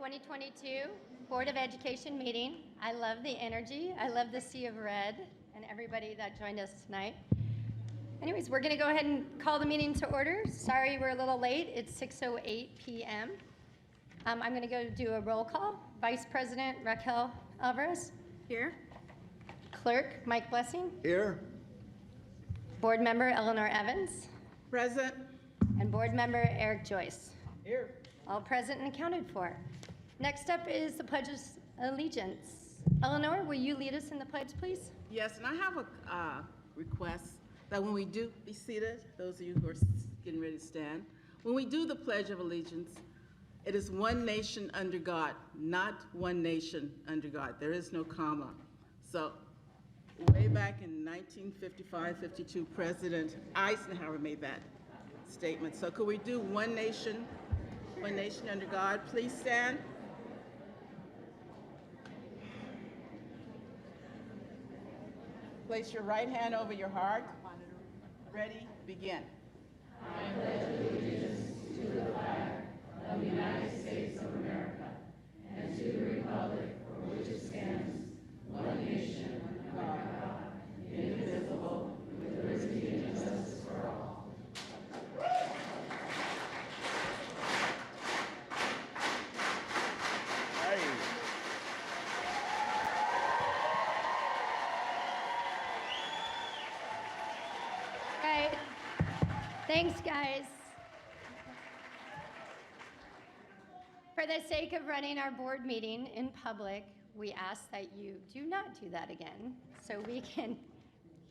2022 Board of Education meeting. I love the energy. I love the sea of red and everybody that joined us tonight. Anyways, we're going to go ahead and call the meeting to order. Sorry we're a little late. It's 6:08 p.m. I'm going to go do a roll call. Vice President Raquel Alvarez. Here. Clerk Mike Blessing. Here. Board Member Eleanor Evans. Present. And Board Member Eric Joyce. Here. All present and accounted for. Next up is the Pledge of Allegiance. Eleanor, will you lead us in the pledge, please? Yes, and I have a request that when we do, be seated, those of you who are getting ready to stand. When we do the Pledge of Allegiance, it is one nation under God, not one nation under God. There is no comma. So way back in 1955-52, President Eisenhower made that statement. So could we do one nation under God? Please stand. Place your right hand over your heart. Ready, begin. I pledge allegiance to the flag of the United States of America and to the republic for which it stands, one nation, under God, indivisible, with liberty and justice for all. Right. Thanks, guys. For the sake of running our board meeting in public, we ask that you do not do that again so we can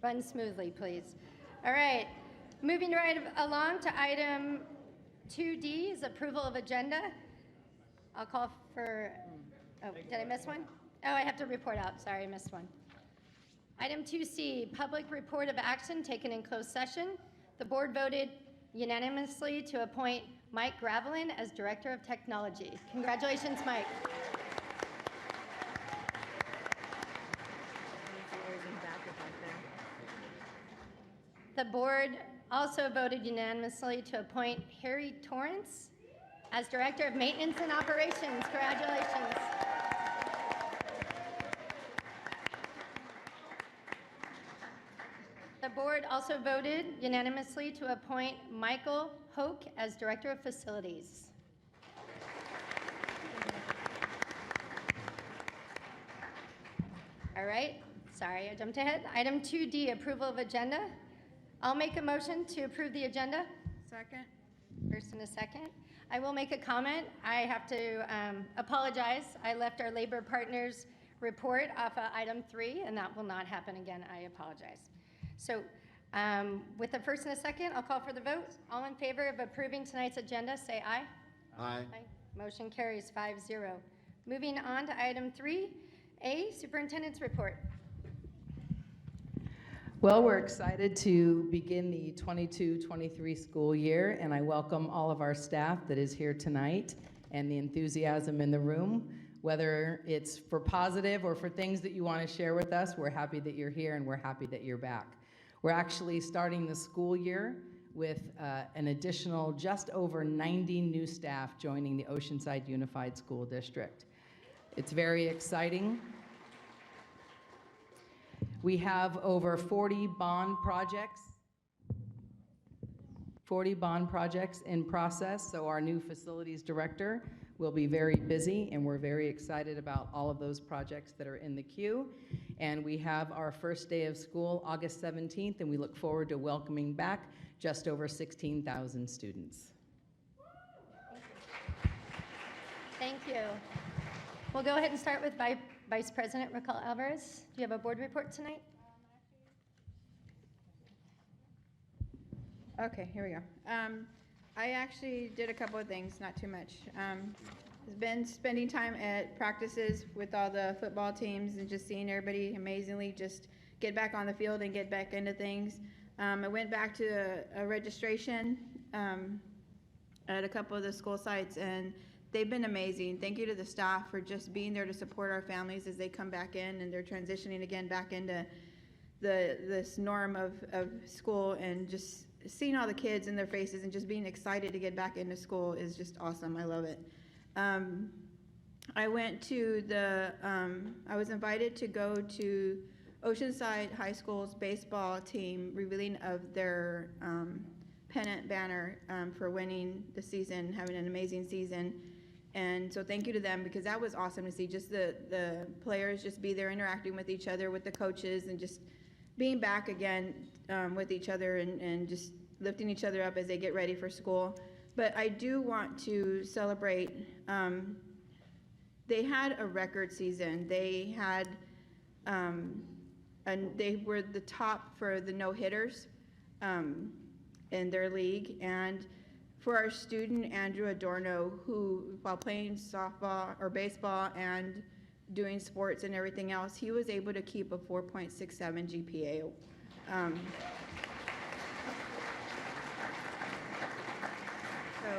run smoothly, please. All right, moving right along to item 2D is approval of agenda. I'll call for, oh, did I miss one? Oh, I have to report out. Sorry, I missed one. Item 2C, public report of action taken in closed session. The board voted unanimously to appoint Mike Gravelin as Director of Technology. Congratulations, Mike. The board also voted unanimously to appoint Harry Torrance as Director of Maintenance and Operations. Congratulations. The board also voted unanimously to appoint Michael Hoke as Director of Facilities. All right, sorry, I jumped ahead. Item 2D, approval of agenda. I'll make a motion to approve the agenda. Second. First and a second. I will make a comment. I have to apologize. I left our labor partners report off of item 3, and that will not happen again. I apologize. So with the first and a second, I'll call for the vote. All in favor of approving tonight's agenda, say aye. Aye. Aye. Motion carries 5-0. Moving on to item 3A, Superintendent's Report. Well, we're excited to begin the 22-23 school year, and I welcome all of our staff that is here tonight and the enthusiasm in the room. Whether it's for positive or for things that you want to share with us, we're happy that you're here and we're happy that you're back. We're actually starting the school year with an additional just over 90 new staff joining the Oceanside Unified School District. It's very exciting. We have over 40 bond projects in process, so our new facilities director will be very busy, and we're very excited about all of those projects that are in the queue. And we have our first day of school August 17th, and we look forward to welcoming back just over 16,000 students. Thank you. We'll go ahead and start with Vice President Raquel Alvarez. Do you have a board report tonight? Okay, here we go. I actually did a couple of things, not too much. I've been spending time at practices with all the football teams and just seeing everybody amazingly just get back on the field and get back into things. I went back to a registration at a couple of the school sites, and they've been amazing. Thank you to the staff for just being there to support our families as they come back in and they're transitioning again back into this norm of school, and just seeing all the kids in their faces and just being excited to get back into school is just awesome. I love it. I went to I was invited to go to Oceanside High School's baseball team revealing of their pennant banner for winning the season, having an amazing season. And so thank you to them, because that was awesome to see just the players just be there interacting with each other, with the coaches, and just being back again with each other and just lifting each other up as they get ready for school. But I do want to celebrate, they had a record season. They had, and they were the top for the no-hitters in their league. And for our student, Andrew Adorno, who, while playing softball or baseball and doing sports and everything else, he was able to keep a 4.67 GPA. So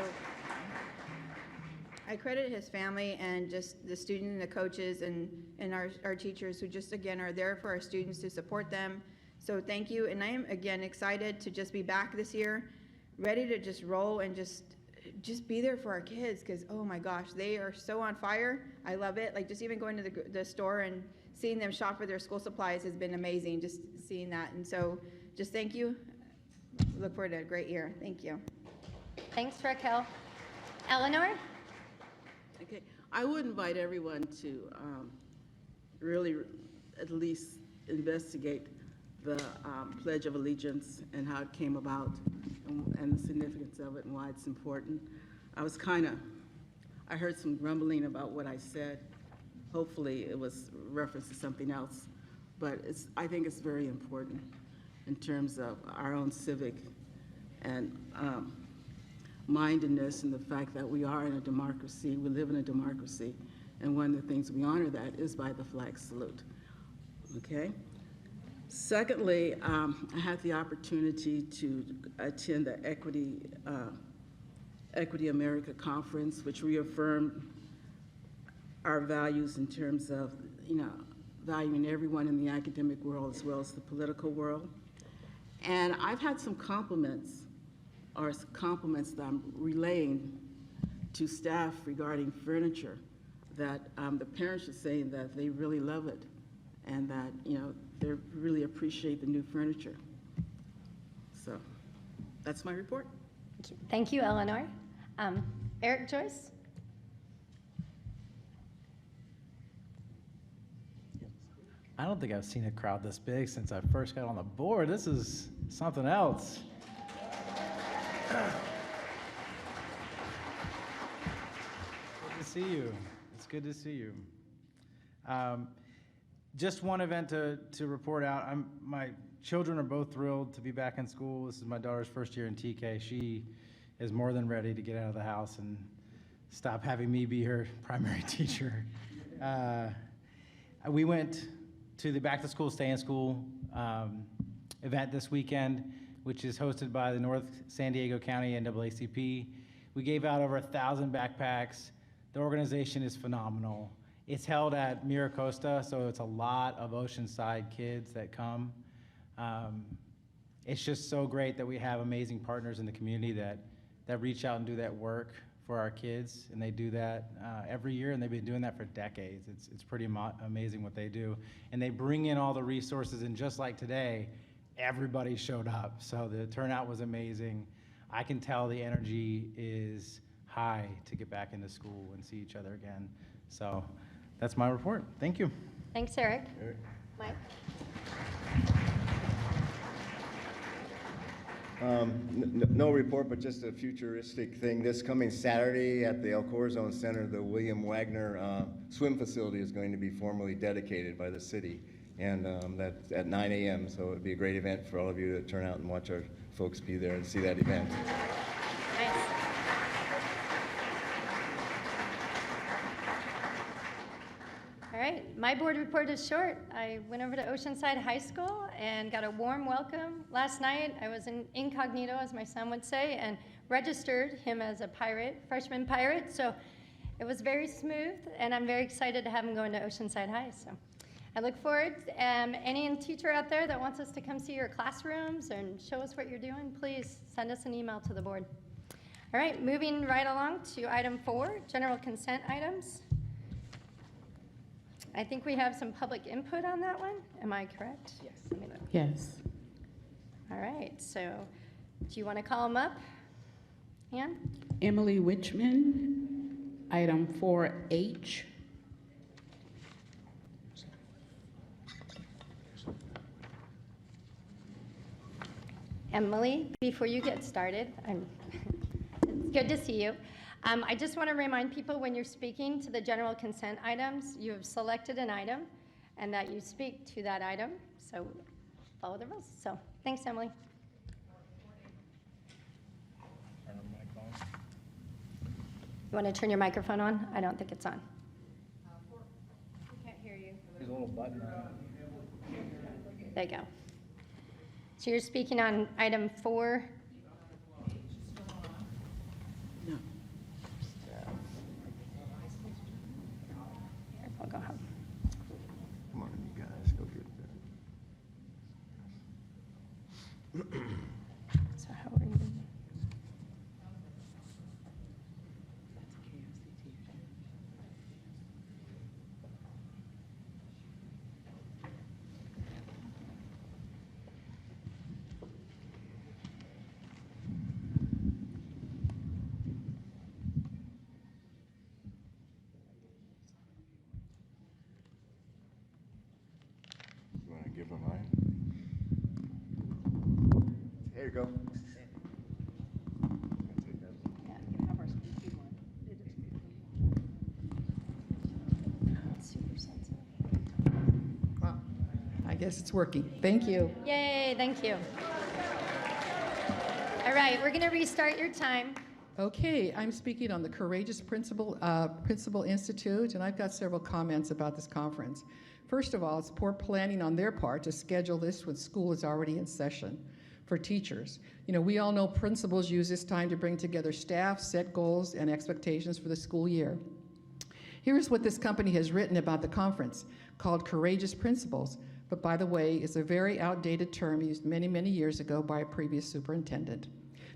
I credit his family and just the students and the coaches and our teachers who just, again, are there for our students to support them. So thank you. And I am, again, excited to just be back this year, ready to just roll and just be there for our kids, because, oh my gosh, they are so on fire. I love it. Like, just even going to the store and seeing them shop for their school supplies has been amazing, just seeing that. And so just thank you. Look forward to a great year. Thank you. Thanks, Raquel. Eleanor? Okay, I would invite everyone to really at least investigate the Pledge of Allegiance and how it came about and the significance of it and why it's important. I heard some grumbling about what I said. Hopefully it was reference to something else, but I think it's very important in terms of our own civic and mindedness, and the fact that we are in a democracy, we live in a democracy, and one of the things we honor that is by the flag salute, okay? Secondly, I had the opportunity to attend the Equity America Conference, which reaffirmed our values in terms of, valuing everyone in the academic world as well as the political world. And I've had some compliments that I'm relaying to staff regarding furniture, that the parents are saying that they really love it and that, they really appreciate the new furniture. So that's my report. Thank you, Eleanor. Eric Joyce? I don't think I've seen a crowd this big since I first got on the board. This is something else. Good to see you. It's good to see you. Just one event to report out. My children are both thrilled to be back in school. This is my daughter's first year in TK. She is more than ready to get out of the house and stop having me be her primary teacher. We went to the Back to School, Stay in School event this weekend, which is hosted by the North San Diego County NAACP. We gave out over 1,000 backpacks. The organization is phenomenal. It's held at Miracosta, so it's a lot of Oceanside kids that come. It's just so great that we have amazing partners in the community that reach out and do that work for our kids, and they do that every year, and they've been doing that for decades. It's pretty amazing what they do. And they bring in all the resources, and just like today, everybody showed up. So the turnout was amazing. I can tell the energy is high to get back into school and see each other again. So that's my report. Thank you. Thanks, Eric. Mike? No report, but just a futuristic thing. This coming Saturday at the El Corazon Center, the William Wagner swim facility is going to be formally dedicated by the city, and that's at 9 a.m., so it would be a great event for all of you to turn out and watch our folks be there and see that event. Nice. All right, my board report is short. I went over to Oceanside High School and got a warm welcome. Last night, I was in incognito, as my son would say, and registered him as a pirate, freshman pirate. So it was very smooth, and I'm very excited to have him going to Oceanside High. So I look forward. Any teacher out there that wants us to come see your classrooms and show us what you're doing, please send us an email to the board. All right, moving right along to item 4, general consent items. I think we have some public input on that one. Am I correct? Yes. Let me look. Yes. All right, so do you want to call them up? Ann? Emily Witchman, item 4H. Emily, before you get started, it's good to see you. I just want to remind people when you're speaking to the general consent items, you have selected an item and that you speak to that item. So follow the rules. So thanks, Emily. You want to turn your microphone on? I don't think it's on. We can't hear you. There's a little button. There you go. So you're speaking on item 4. No. Here, we'll go home. Come on, you guys, go get that. So how are you? You want to give them mine? Here you go. Super sensitive. Wow. I guess it's working. Thank you. Yay, thank you. All right, we're going to restart your time. Okay, I'm speaking on the Courageous Principal Institute, and I've got several comments about this conference. First of all, it's poor planning on their part to schedule this when school is already in session for teachers. You know, we all know principals use this time to bring together staff, set goals and expectations for the school year. Here's what this company has written about the conference, called Courageous Principals, but by the way, is a very outdated term used many, many years ago by a previous superintendent.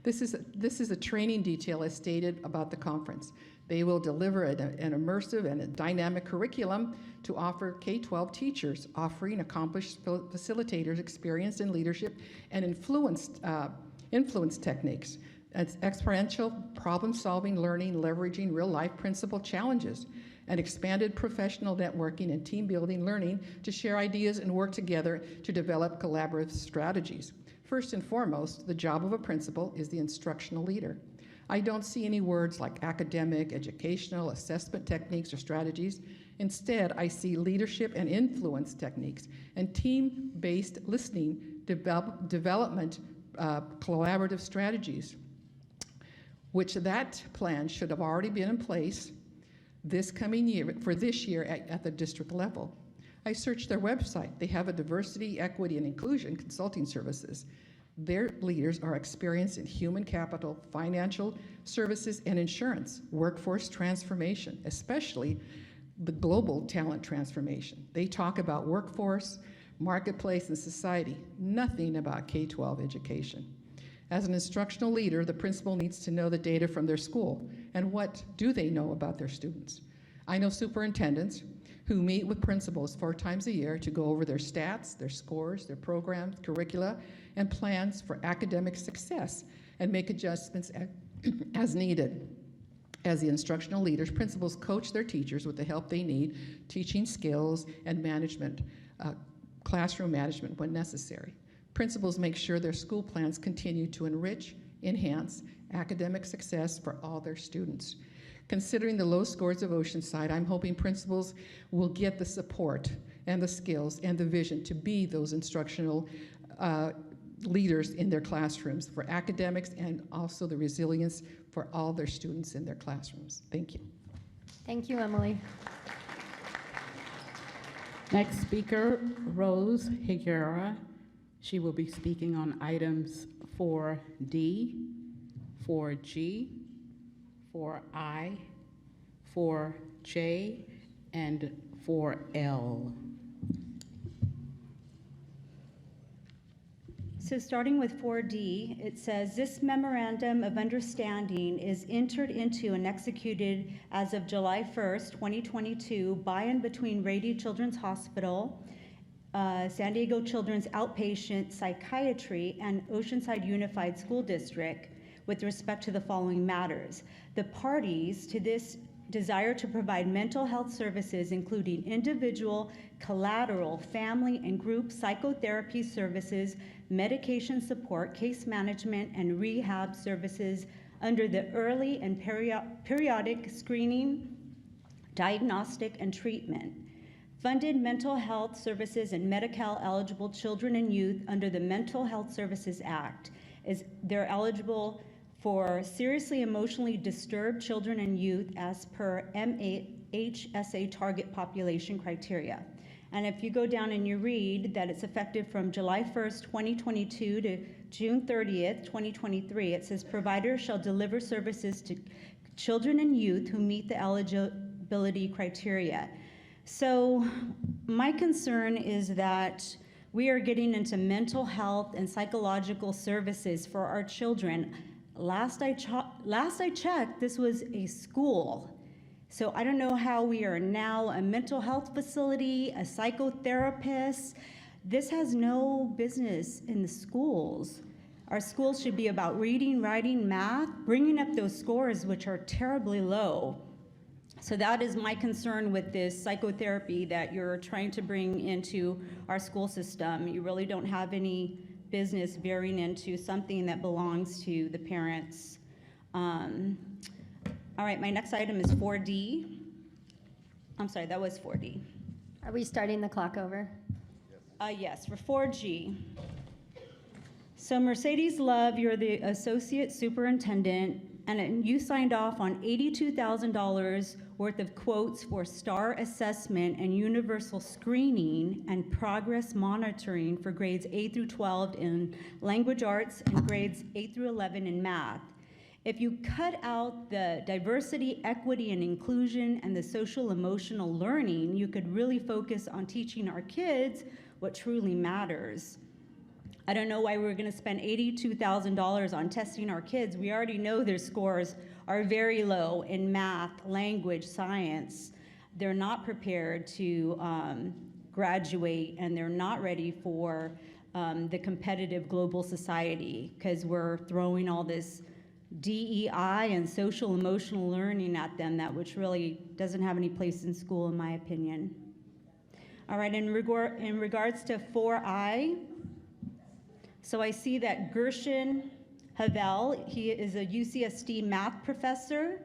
This is a training detail as stated about the conference. They will deliver an immersive and a dynamic curriculum to offer K-12 teachers, offering accomplished facilitators experienced in leadership and influence techniques. It's experiential problem-solving learning, leveraging real-life principal challenges, and expanded professional networking and team-building learning to share ideas and work together to develop collaborative strategies. First and foremost, the job of a principal is the instructional leader. I don't see any words like academic, educational, assessment techniques, or strategies. Instead, I see leadership and influence techniques and team-based listening, development, collaborative strategies, which that plan should have already been in place this coming year, for this year at the district level. I searched their website. They have a diversity, equity, and inclusion consulting services. Their leaders are experienced in human capital, financial services, and insurance, workforce transformation, especially the global talent transformation. They talk about workforce, marketplace, and society, nothing about K-12 education. As an instructional leader, the principal needs to know the data from their school, and what do they know about their students? I know superintendents who meet with principals 4 times a year to go over their stats, their scores, their programs, curricula, and plans for academic success, and make adjustments as needed. As the instructional leaders, principals coach their teachers with the help they need, teaching skills and management, classroom management when necessary. Principals make sure their school plans continue to enrich, enhance academic success for all their students. Considering the low scores of Oceanside, I'm hoping principals will get the support and the skills and the vision to be those instructional leaders in their classrooms for academics, and also the resilience for all their students in their classrooms. Thank you. Thank you, Emily. Next speaker, Rose Higuera. She will be speaking on items 4D, 4G, 4I, 4J, and 4L. So starting with 4D, it says, this memorandum of understanding is entered into and executed as of July 1st, 2022 by and between Rady Children's Hospital, San Diego Children's Outpatient Psychiatry, and Oceanside Unified School District with respect to the following matters. The parties to this desire to provide mental health services, including individual, collateral, family, and group psychotherapy services, medication support, case management, and rehab services under the early and periodic screening, diagnostic, and treatment. Funded mental health services and Medi-Cal eligible children and youth under the Mental Health Services Act. They're eligible for seriously emotionally disturbed children and youth as per MHSA target population criteria. And if you go down and you read that it's effective from July 1st, 2022 to June 30th, 2023, it says providers shall deliver services to children and youth who meet the eligibility criteria. So my concern is that we are getting into mental health and psychological services for our children. Last I checked, this was a school. So I don't know how we are now a mental health facility, a psychotherapist. This has no business in the schools. Our schools should be about reading, writing, math, bringing up those scores, which are terribly low. So that is my concern with this psychotherapy that you're trying to bring into our school system. You really don't have any business veering into something that belongs to the parents. All right, my next item is 4D. I'm sorry, that was 4D. Are we starting the clock over? Yes, for 4G. So Mercedes Love, you're the associate superintendent, and you signed off on $82,000 worth of quotes for STAR assessment and universal screening and progress monitoring for grades 8 through 12 in language arts and grades 8 through 11 in math. If you cut out the diversity, equity, and inclusion and the social emotional learning, you could really focus on teaching our kids what truly matters. I don't know why we're going to spend $82,000 on testing our kids. We already know their scores are very low in math, language, science. They're not prepared to graduate, and they're not ready for the competitive global society because we're throwing all this DEI and social emotional learning at them that which really doesn't have any place in school, in my opinion. All right, in regards to 4I, so I see that Gershon Havel, he is a UCSD math professor.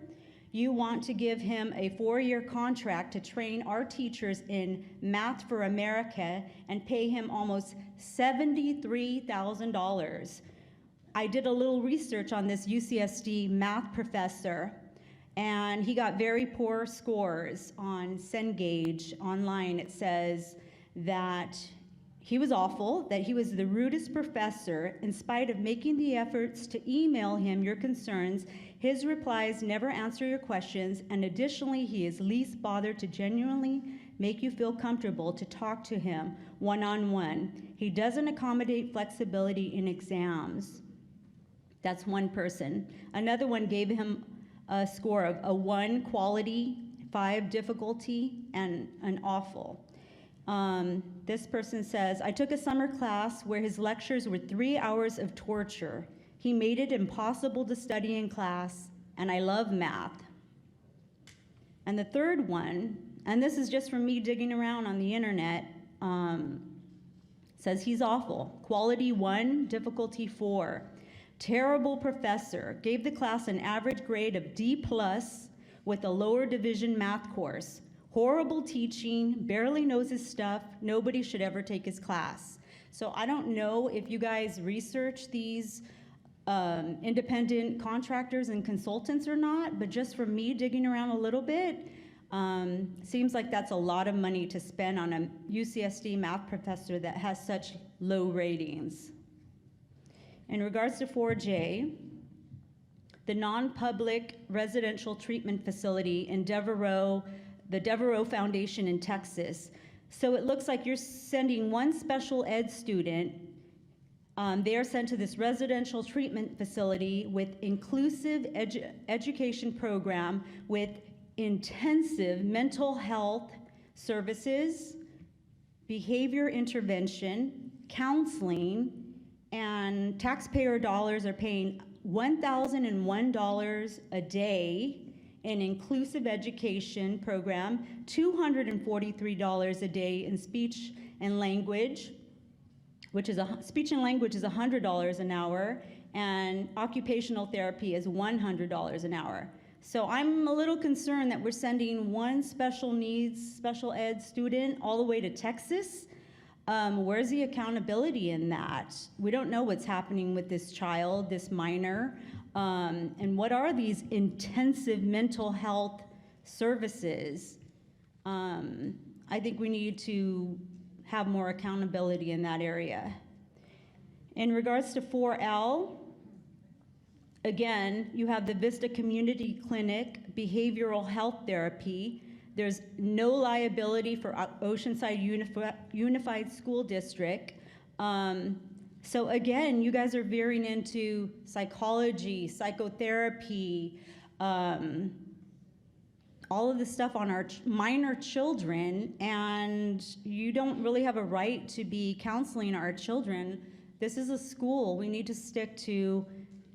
You want to give him a 4-year contract to train our teachers in Math for America and pay him almost $73,000. I did a little research on this UCSD math professor, and he got very poor scores on Cengage online. It says that he was awful, that he was the rudest professor. In spite of making the efforts to email him your concerns, his replies never answer your questions, and additionally, he is least bothered to genuinely make you feel comfortable to talk to him one-on-one. He doesn't accommodate flexibility in exams. That's one person. Another one gave him a score of a 1 quality, 5 difficulty, and an awful. This person says, I took a summer class where his lectures were 3 hours of torture. He made it impossible to study in class, and I love math. And the third one, and this is just from me digging around on the internet, says he's awful. Quality 1, difficulty 4. Terrible professor, gave the class an average grade of D+ with a lower division math course. Horrible teaching, barely knows his stuff, nobody should ever take his class. So I don't know if you guys research these independent contractors and consultants or not, but just from me digging around a little bit, seems like that's a lot of money to spend on a UCSD math professor that has such low ratings. In regards to 4J, the non-public residential treatment facility in Devereaux, the Devereaux Foundation in Texas. So it looks like you're sending one special ed student They are sent to this residential treatment facility with inclusive education program with intensive mental health services, behavior intervention, counseling, and taxpayer dollars are paying $1,001 a day in inclusive education program, $243 a day in speech and language, speech and language is $100 an hour, and occupational therapy is $100 an hour. So I'm a little concerned that we're sending one special needs, special ed student all the way to Texas. Where's the accountability in that? We don't know what's happening with this child, this minor, and what are these intensive mental health services? I think we need to have more accountability in that area. In regards to 4L, again, you have the Vista Community Clinic, behavioral health therapy. There's no liability for Oceanside Unified School District. So again, you guys are veering into psychology, psychotherapy, all of this stuff on our minor children, and you don't really have a right to be counseling our children. This is a school. We need to stick to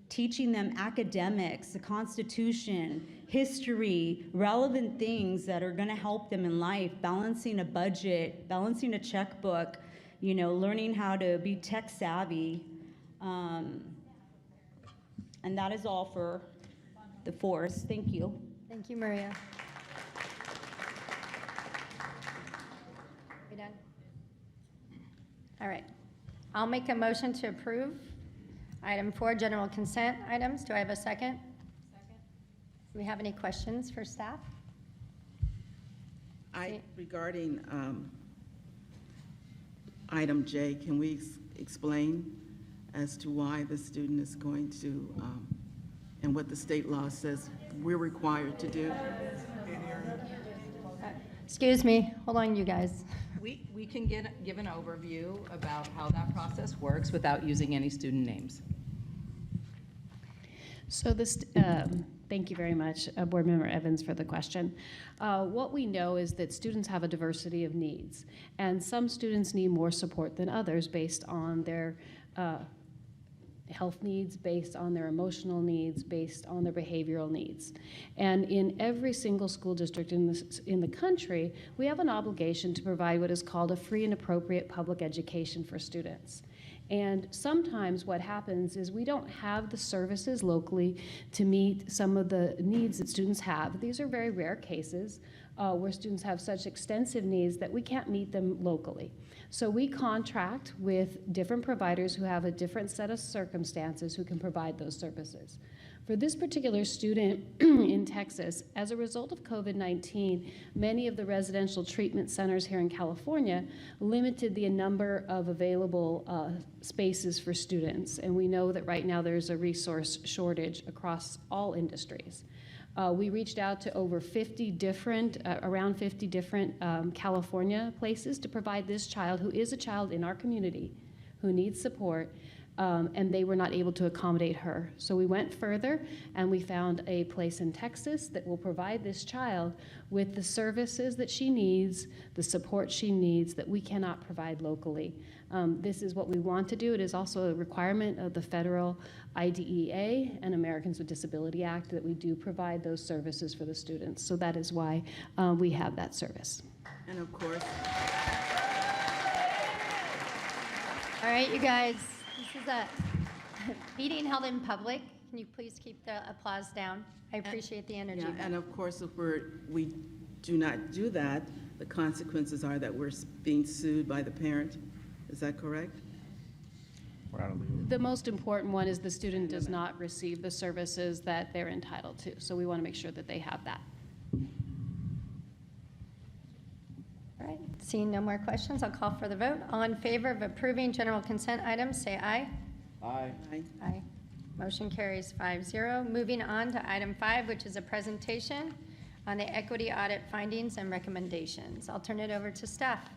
teaching them academics, the Constitution, history, relevant things that are going to help them in life, balancing a budget, balancing a checkbook, you know, learning how to be tech savvy. And that is all for the force. Thank you. Thank you, Maria. We done? All right. I'll make a motion to approve item 4, general consent items. Do I have a second? Second. Do we have any questions for staff? Regarding item J, can we explain as to why the student is going to, and what the state law says we're required to do? Excuse me, hold on, you guys. We can give an overview about how that process works without using any student names. So this, thank you very much, Board Member Evans, for the question. What we know is that students have a diversity of needs, and some students need more support than others based on their health needs, based on their emotional needs, based on their behavioral needs. And in every single school district in the country, we have an obligation to provide what is called a free and appropriate public education for students. And sometimes what happens is we don't have the services locally to meet some of the needs that students have. These are very rare cases where students have such extensive needs that we can't meet them locally. So we contract with different providers who have a different set of circumstances who can provide those services. For this particular student in Texas, as a result of COVID-19, many of the residential treatment centers here in California limited the number of available spaces for students. And we know that right now there's a resource shortage across all industries. We reached out to over 50 different, around 50 different California places to provide this child, who is a child in our community, who needs support, and they were not able to accommodate her. So we went further and we found a place in Texas that will provide this child with the services that she needs, the support she needs that we cannot provide locally. This is what we want to do. It is also a requirement of the federal IDEA and Americans with Disability Act that we do provide those services for the students. So that is why we have that service. And of course, All right, you guys, this is a meeting held in public. Can you please keep the applause down? I appreciate the energy. yeah, and of course, if we do not do that, the consequences are that we're being sued by the parent. Is that correct? We're out of legal. The most important one is the student does not receive the services that they're entitled to. So we want to make sure that they have that. All right, seeing no more questions, I'll call for the vote. All in favor of approving general consent items, say aye. Aye. Aye. Aye. Motion carries 5-0. Moving on to item 5, which is a presentation on the equity audit findings and recommendations. I'll turn it over to staff.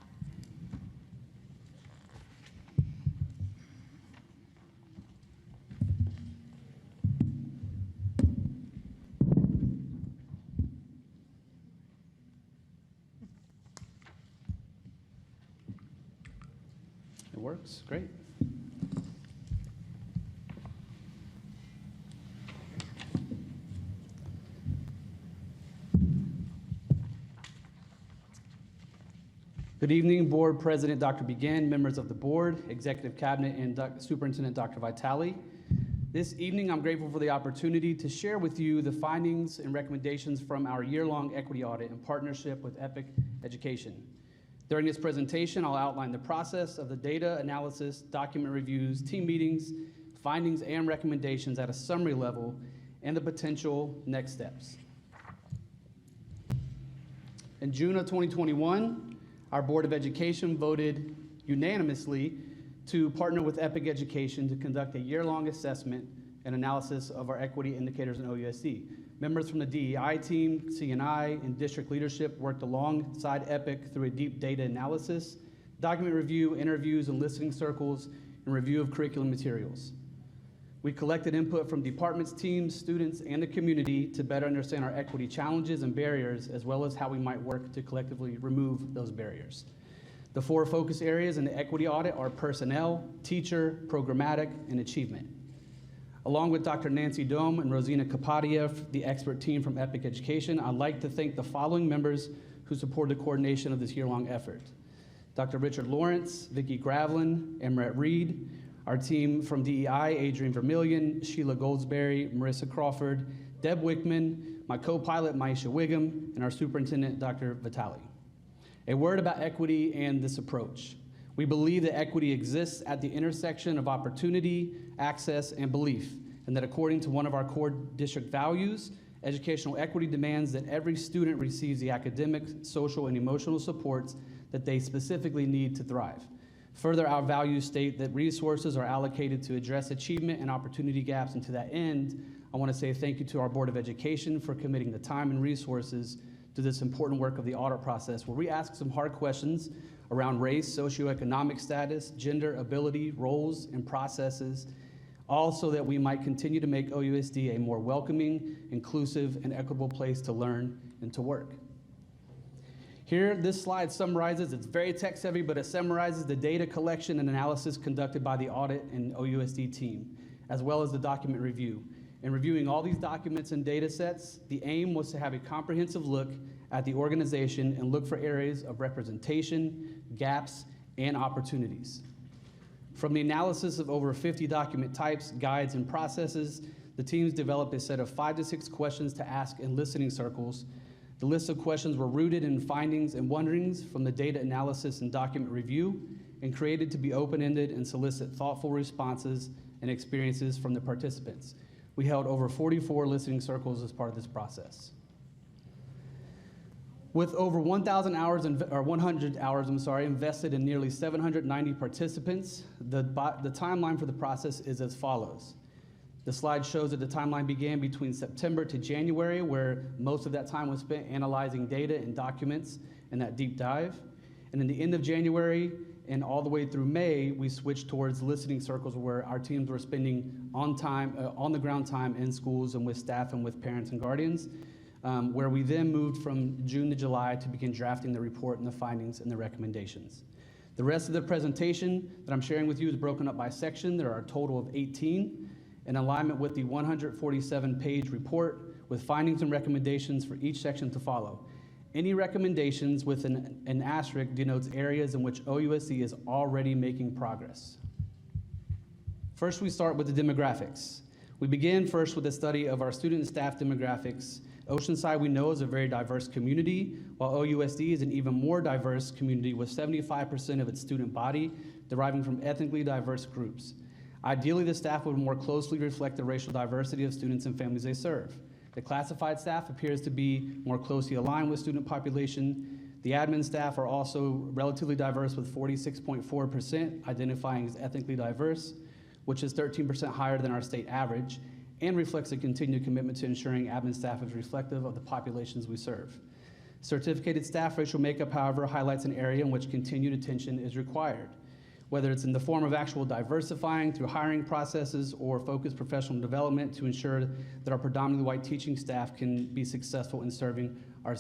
works. Great. Good evening, Board President Dr. Begin, members of the Board, Executive Cabinet, and Superintendent Dr. Vitale. This evening, I'm grateful for the opportunity to share with you the findings and recommendations from our year-long equity audit in partnership with Epic Education. During this presentation, I'll outline the process of the data analysis, document reviews, team meetings, findings and recommendations at a summary level, and the potential next steps. In June of 2021, our Board of Education voted unanimously to partner with Epic Education to conduct a year-long assessment and analysis of our equity indicators in OUSD. Members from the DEI team, CNI, and district leadership worked alongside Epic through a deep data analysis, document review, interviews and listening circles, and review of curriculum materials. We collected input from departments, teams, students, and the community to better understand our equity challenges and barriers, as well as how we might work to collectively remove those barriers. The 4 focus areas in the equity audit are personnel, teacher, programmatic, and achievement. Along with Dr. Nancy Dome and Rosina Kapadia, the expert team from Epic Education, I'd like to thank the following members who supported the coordination of this year-long effort. Dr. Richard Lawrence, Vicki Gravlin, Emret Reed, our team from DEI, Adrian Vermillion, Sheila Goldsberry, Marissa Crawford, Deb Wickman, my co-pilot, Maisha Wiggum, and our superintendent, Dr. Vitale. A word about equity and this approach. We believe that equity exists at the intersection of opportunity, access, and belief, and that according to one of our core district values, educational equity demands that every student receives the academic, social, and emotional supports that they specifically need to thrive. Further, our values state that resources are allocated to address achievement and opportunity gaps, and to that end, I want to say thank you to our Board of Education for committing the time and resources to this important work of the audit process, where we ask some hard questions around race, socioeconomic status, gender, ability, roles, and processes, all so that we might continue to make OUSD a more welcoming, inclusive, and equitable place to learn and to work. Here, this slide summarizes, it's very text heavy, but it summarizes the data collection and analysis conducted by the audit and OUSD team, as well as the document review. In reviewing all these documents and data sets, the aim was to have a comprehensive look at the organization and look for areas of representation, gaps, and opportunities. From the analysis of over 50 document types, guides, and processes, the teams developed a set of 5 to 6 questions to ask in listening circles. The list of questions were rooted in findings and wonderings from the data analysis and document review, and created to be open-ended and solicit thoughtful responses and experiences from the participants. We held over 44 listening circles as part of this process. With over 100 hours invested in nearly 790 participants, the timeline for the process is as follows. The slide shows that the timeline began between September to January, where most of that time was spent analyzing data and documents and that deep dive. And in the end of January and all the way through May, we switched towards listening circles, where our teams were spending on the ground time in schools and with staff and with parents and guardians, where we then moved from June to July to begin drafting the report and the findings and the recommendations. The rest of the presentation that I'm sharing with you is broken up by section. There are a total of 18. In alignment with the 147-page report, with findings and recommendations for each section to follow. Any recommendations with an asterisk denotes areas in which OUSD is already making progress. First, we start with the demographics. We begin first with a study of our student and staff demographics. Oceanside, we know, is a very diverse community, while OUSD is an even more diverse community, with 75% of its student body deriving from ethnically diverse groups. Ideally, the staff would more closely reflect the racial diversity of students and families they serve. The classified staff appears to be more closely aligned with student population. The admin staff are also relatively diverse, with 46.4% identifying as ethnically diverse, which is 13% higher than our state average, and reflects a continued commitment to ensuring admin staff is reflective of the populations we serve. Certificated staff racial makeup, however, highlights an area in which continued attention is required, whether it's in the form of actual diversifying through hiring processes or focused professional development to ensure that our predominantly white teaching staff can be successful in serving our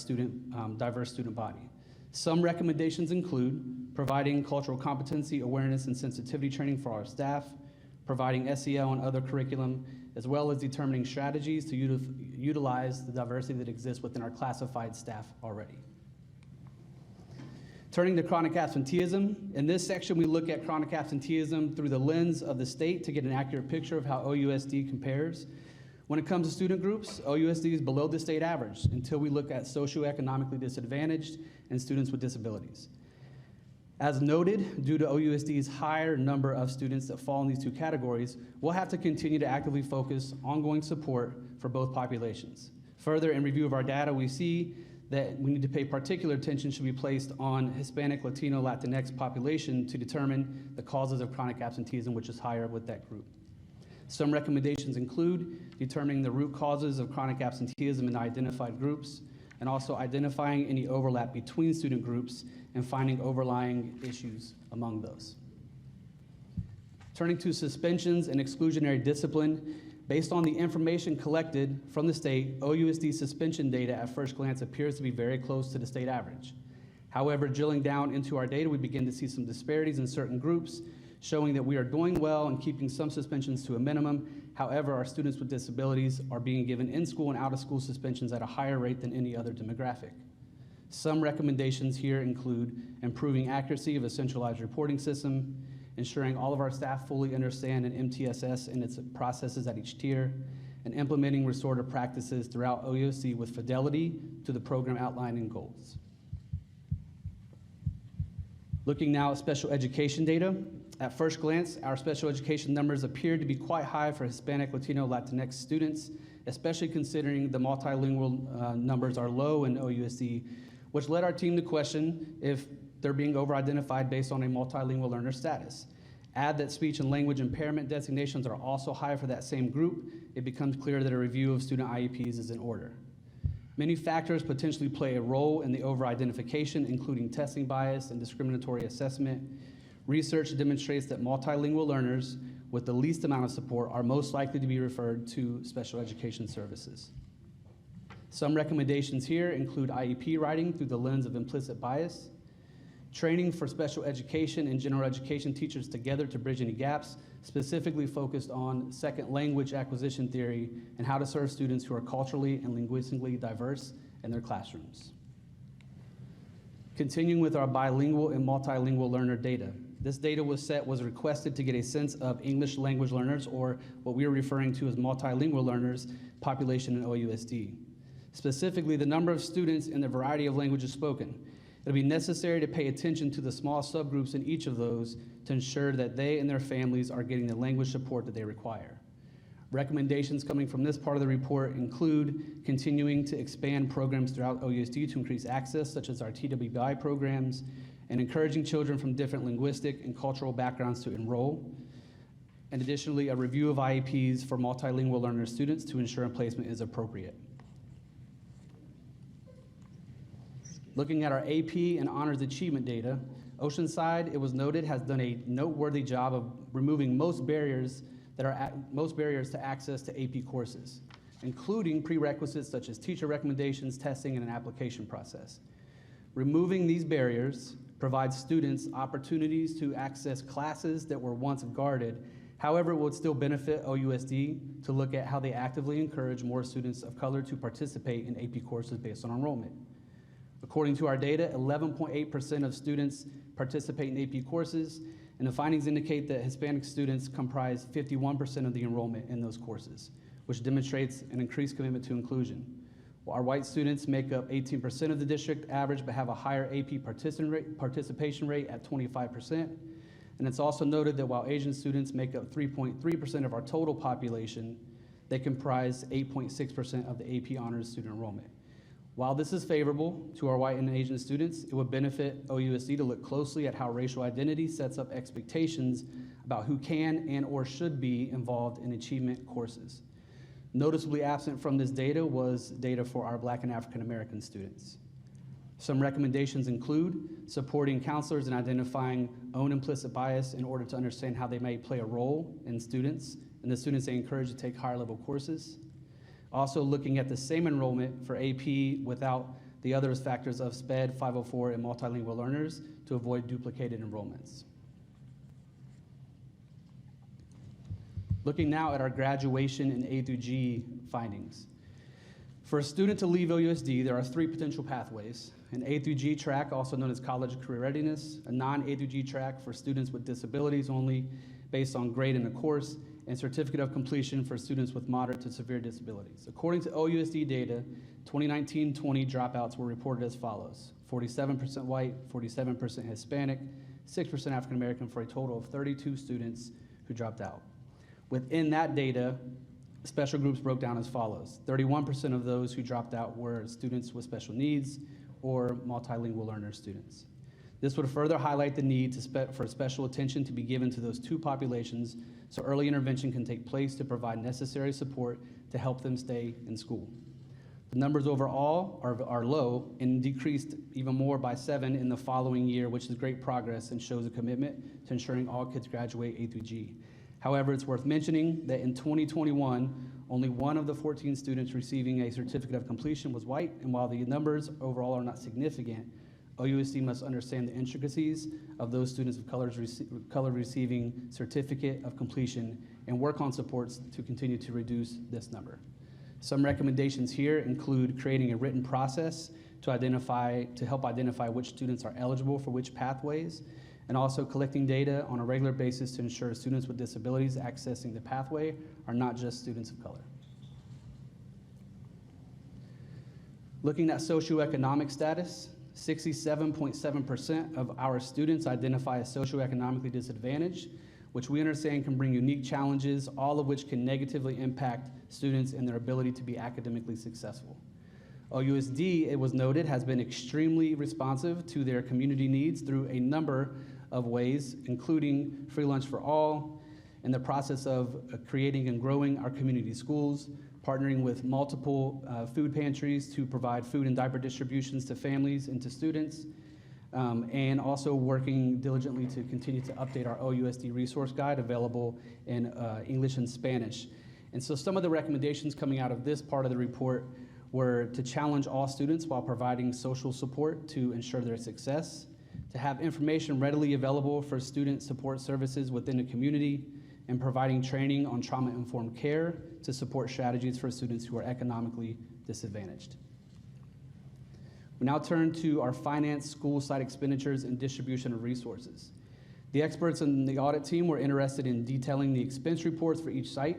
diverse student body. Some recommendations include providing cultural competency, awareness, and sensitivity training for our staff, providing SEL and other curriculum, as well as determining strategies to utilize the diversity that exists within our classified staff already. Turning to chronic absenteeism, in this section we look at chronic absenteeism through the lens of the state to get an accurate picture of how OUSD compares. When it comes to student groups, OUSD is below the state average until we look at socioeconomically disadvantaged and students with disabilities. As noted, due to OUSD's higher number of students that fall in these two categories, we'll have to continue to actively focus ongoing support for both populations. Further, in review of our data, we see that we need to pay particular attention should be placed on Hispanic, Latino, Latinx population to determine the causes of chronic absenteeism, which is higher with that group. Some recommendations include determining the root causes of chronic absenteeism in identified groups, and also identifying any overlap between student groups and finding overlying issues among those. Turning to suspensions and exclusionary discipline, based on the information collected from the state, OUSD suspension data at first glance appears to be very close to the state average. However, drilling down into our data, we begin to see some disparities in certain groups, showing that we are doing well and keeping some suspensions to a minimum. However, our students with disabilities are being given in-school and out-of-school suspensions at a higher rate than any other demographic. Some recommendations here include improving accuracy of a centralized reporting system, ensuring all of our staff fully understand an MTSS and its processes at each tier, and implementing restorative practices throughout OUSD with fidelity to the program outline and goals. Looking now at special education data, at first glance, our special education numbers appear to be quite high for Hispanic, Latino, Latinx students, especially considering the multilingual numbers are low in OUSD, which led our team to question if they're being over-identified based on a multilingual learner status. Add that speech and language impairment designations are also high for that same group, it becomes clear that a review of student IEPs is in order. Many factors potentially play a role in the over-identification, including testing bias and discriminatory assessment. Research demonstrates that multilingual learners with the least amount of support are most likely to be referred to special education services. Some recommendations here include IEP writing through the lens of implicit bias, training for special education and general education teachers together to bridge any gaps, specifically focused on second language acquisition theory and how to serve students who are culturally and linguistically diverse in their classrooms. Continuing with our bilingual and multilingual learner data. This data was requested to get a sense of English language learners, or what we are referring to as multilingual learners, population in OUSD. Specifically, the number of students in the variety of languages spoken. It'll be necessary to pay attention to the small subgroups in each of those to ensure that they and their families are getting the language support that they require. Recommendations coming from this part of the report include continuing to expand programs throughout OUSD to increase access, such as our TWBI programs, and encouraging children from different linguistic and cultural backgrounds to enroll. And additionally, a review of IEPs for multilingual learner students to ensure placement is appropriate. Looking at our AP and honors achievement data, Oceanside, it was noted, has done a noteworthy job of removing most barriers to access to AP courses, including prerequisites such as teacher recommendations, testing, and an application process. Removing these barriers provides students opportunities to access classes that were once guarded. However, it would still benefit OUSD to look at how they actively encourage more students of color to participate in AP courses based on enrollment. According to our data, 11.8% of students participate in AP courses, and the findings indicate that Hispanic students comprise 51% of the enrollment in those courses, which demonstrates an increased commitment to inclusion. While our white students make up 18% of the district average, but have a higher AP participation rate at 25%. And it's also noted that while Asian students make up 3.3% of our total population, they comprise 8.6% of the AP honors student enrollment. While this is favorable to our white and Asian students, it would benefit OUSD to look closely at how racial identity sets up expectations about who can and or should be involved in achievement courses. Noticeably absent from this data was data for our Black and African American students. Some recommendations include supporting counselors in identifying own implicit bias in order to understand how they may play a role in students and the students they encourage to take higher level courses. Also looking at the same enrollment for AP without The other is factors of SPED, 504, and multilingual learners to avoid duplicated enrollments. Looking now at our graduation in A through G findings. For a student to leave OUSD, there are 3 potential pathways: an A through G track, also known as college career readiness, a non-A through G track for students with disabilities only based on grade in a course, and certificate of completion for students with moderate to severe disabilities. According to OUSD data, 2019-20 dropouts were reported as follows: 47% white, 47% Hispanic, 6% African American, for a total of 32 students who dropped out. Within that data, special groups broke down as follows: 31% of those who dropped out were students with special needs or multilingual learner students. This would further highlight the need for special attention to be given to those 2 populations so early intervention can take place to provide necessary support to help them stay in school. The numbers overall are low and decreased even more by 7 in the following year, which is great progress and shows a commitment to ensuring all kids graduate A through G. However, it's worth mentioning that in 2021, only 1 of the 14 students receiving a certificate of completion was white, and while the numbers overall are not significant, OUSD must understand the intricacies of those students of color receiving certificate of completion and work on supports to continue to reduce this number. Some recommendations here include creating a written process to help identify which students are eligible for which pathways, and also collecting data on a regular basis to ensure students with disabilities accessing the pathway are not just students of color. Looking at socioeconomic status, 67.7% of our students identify as socioeconomically disadvantaged, which we understand can bring unique challenges, all of which can negatively impact students and their ability to be academically successful. OUSD, it was noted, has been extremely responsive to their community needs through a number of ways, including free lunch for all, in the process of creating and growing our community schools, partnering with multiple food pantries to provide food and diaper distributions to families and to students, and also working diligently to continue to update our OUSD resource guide available in English and Spanish. And so some of the recommendations coming out of this part of the report were to challenge all students while providing social support to ensure their success, to have information readily available for student support services within the community, and providing training on trauma-informed care to support strategies for students who are economically disadvantaged. We now turn to our finance, school site expenditures, and distribution of resources. The experts in the audit team were interested in detailing the expense reports for each site.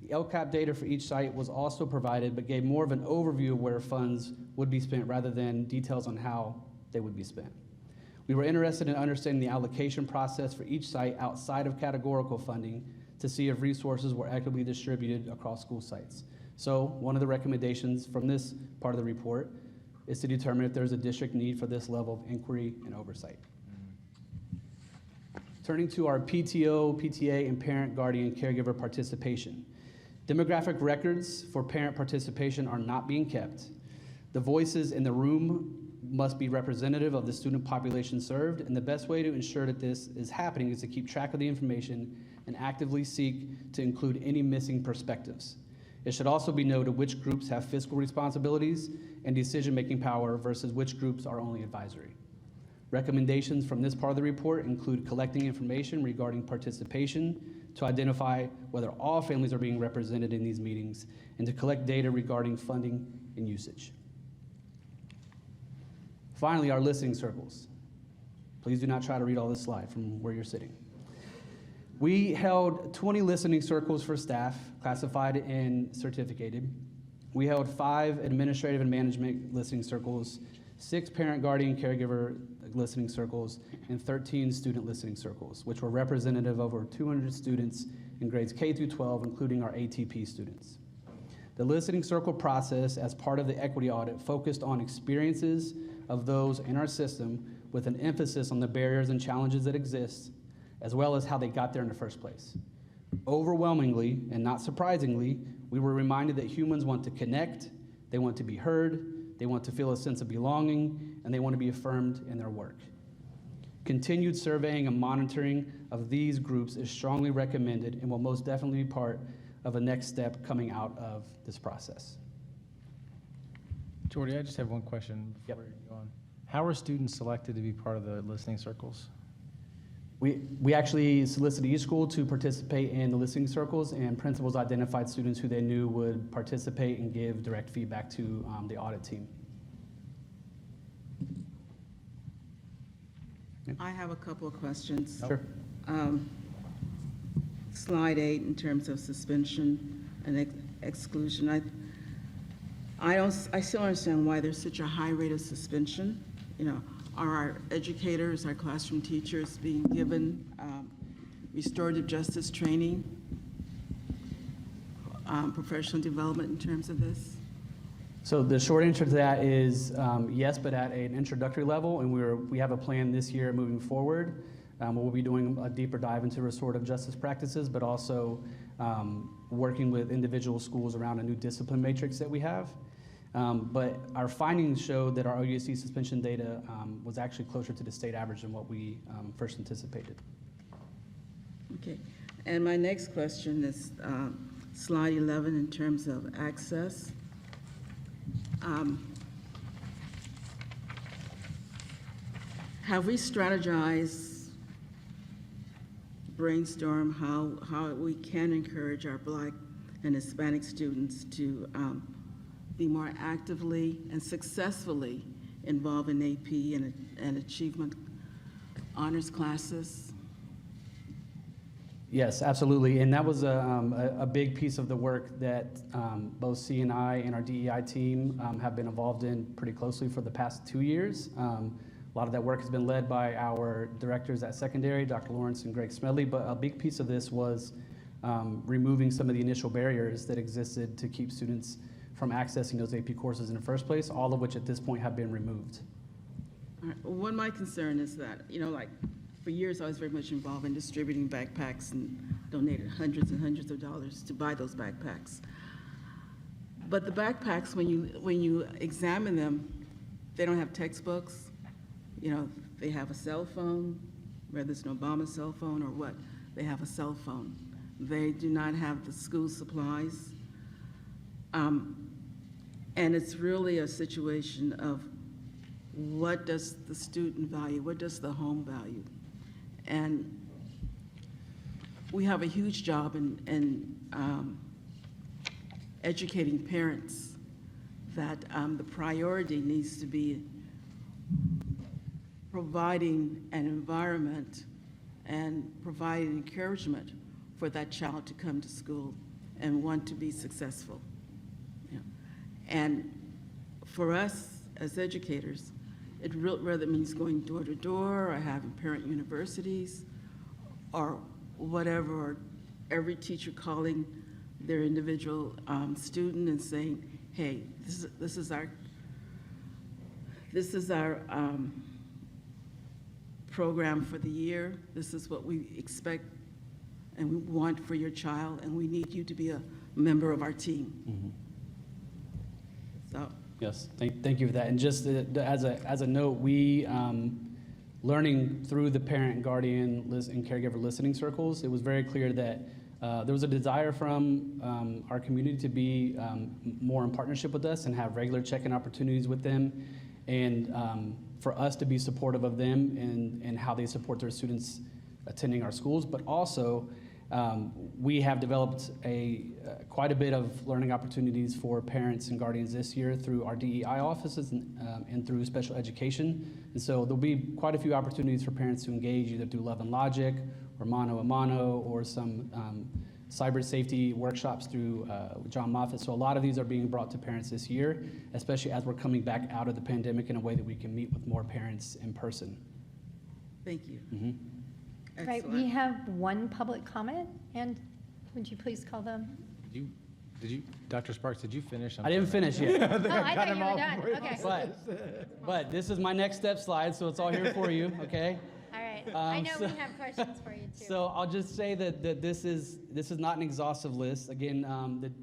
The LCAP data for each site was also provided, but gave more of an overview of where funds would be spent rather than details on how they would be spent. We were interested in understanding the allocation process for each site outside of categorical funding to see if resources were equitably distributed across school sites. So one of the recommendations from this part of the report is to determine if there's a district need for this level of inquiry and oversight. Turning to our PTO, PTA, and parent, guardian, caregiver participation. Demographic records for parent participation are not being kept. The voices in the room must be representative of the student population served, and the best way to ensure that this is happening is to keep track of the information and actively seek to include any missing perspectives. It should also be noted which groups have fiscal responsibilities and decision-making power versus which groups are only advisory. Recommendations from this part of the report include collecting information regarding participation to identify whether all families are being represented in these meetings, and to collect data regarding funding and usage. Finally, our listening circles. Please do not try to read all this slide from where you're sitting. We held 20 listening circles for staff, classified and certificated. We held 5 administrative and management listening circles, 6 parent, guardian, caregiver listening circles, and 13 student listening circles, which were representative of over 200 students in grades K through 12, including our ATP students. The listening circle process, as part of the equity audit, focused on experiences of those in our system with an emphasis on the barriers and challenges that exist, as well as how they got there in the first place. Overwhelmingly, and not surprisingly, we were reminded that humans want to connect, they want to be heard, they want to feel a sense of belonging, and they want to be affirmed in their work. Continued surveying and monitoring of these groups is strongly recommended and will most definitely be part of a next step coming out of this process. Jordy, I just have one question before you go on. How are students selected to be part of the listening circles? We actually solicited each school to participate in the listening circles, and principals identified students who they knew would participate and give direct feedback to the audit team. I have a couple of questions. Sure. Slide 8, in terms of suspension and exclusion, I still don't understand why there's such a high rate of suspension. You know, are our educators, our classroom teachers being given restorative justice training, professional development in terms of this? So the short answer to that is yes, but at an introductory level, and we have a plan this year moving forward. We'll be doing a deeper dive into restorative justice practices, but also working with individual schools around a new discipline matrix that we have. But our findings showed that our OUSD suspension data was actually closer to the state average than what we first anticipated. Okay, and my next question is slide 11 in terms of access. Have we strategized, brainstorm how we can encourage our Black and Hispanic students to be more actively and successfully involved in AP and achievement honors classes? Yes, absolutely, and that was a big piece of the work that both C&I and our DEI team have been involved in pretty closely for the past 2 years. A lot of that work has been led by our directors at secondary, Dr. Lawrence and Greg Smedley, but a big piece of this was removing some of the initial barriers that existed to keep students from accessing those AP courses in the first place, all of which at this point have been removed. All right. One of my concern is that, you know, like, for years I was very much involved in distributing backpacks and donated hundreds and hundreds of dollars to buy those backpacks. But the backpacks, when you examine them, they don't have textbooks. You know, they have a cell phone, whether it's an Obama cell phone or what, they have a cell phone. They do not have the school supplies. And it's really a situation of what does the student value, what does the home value? And we have a huge job in educating parents that the priority needs to be providing an environment and providing encouragement for that child to come to school and want to be successful. Yeah. And for us as educators, it rather means going door to door or having parent universities or whatever, or every teacher calling their individual student and saying, hey, this is our program for the year. This is what we expect and we want for your child, and we need you to be a member of our team. Mm-hmm. So. Yes, thank you for that. And just as a note, we, learning through the parent and guardian and caregiver listening circles, it was very clear that there was a desire from our community to be more in partnership with us and have regular check-in opportunities with them, and for us to be supportive of them and how they support their students attending our schools, but also we have developed quite a bit of learning opportunities for parents and guardians this year through our DEI offices and through special education. And so there'll be quite a few opportunities for parents to engage either through Love and Logic or Mano a Mano or some cyber safety workshops through John Moffitt. So a lot of these are being brought to parents this year, especially as we're coming back out of the pandemic in a way that we can meet with more parents in person. Thank you. Mm-hmm. Right, we have one public comment, and would you please call them? Did you, Dr. Sparks, did you finish? I didn't finish yet. Oh, I thought you were done, okay. But this is my next step slide, so it's all here for you, okay? All right, I know we have questions for you too. So I'll just say that this is not an exhaustive list. Again,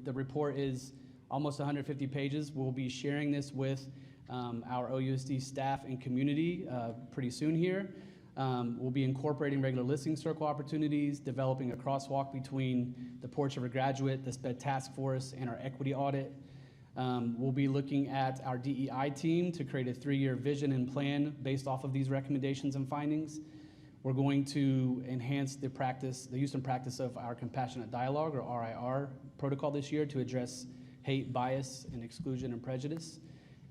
the report is almost 150 pages. We'll be sharing this with our OUSD staff and community pretty soon here. We'll be incorporating regular listening circle opportunities, developing a crosswalk between the Porch of a Graduate, the SPED Task Force, and our equity audit. We'll be looking at our DEI team to create a 3-year vision and plan based off of these recommendations and findings. We're going to enhance the use and practice of our compassionate dialogue, or RIR, protocol this year to address hate, bias, and exclusion and prejudice.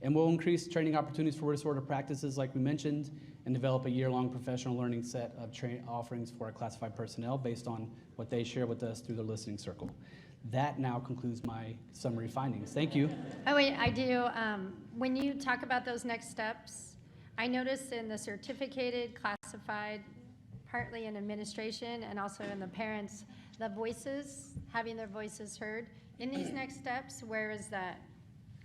And we'll increase training opportunities for restorative practices like we mentioned, and develop a year-long professional learning set of offerings for our classified personnel based on what they share with us through the listening circle. That now concludes my summary findings. Thank you. Oh, wait, I do. When you talk about those next steps, I noticed in the certificated, classified, partly in administration, and also in the parents, the voices, having their voices heard. In these next steps, where is that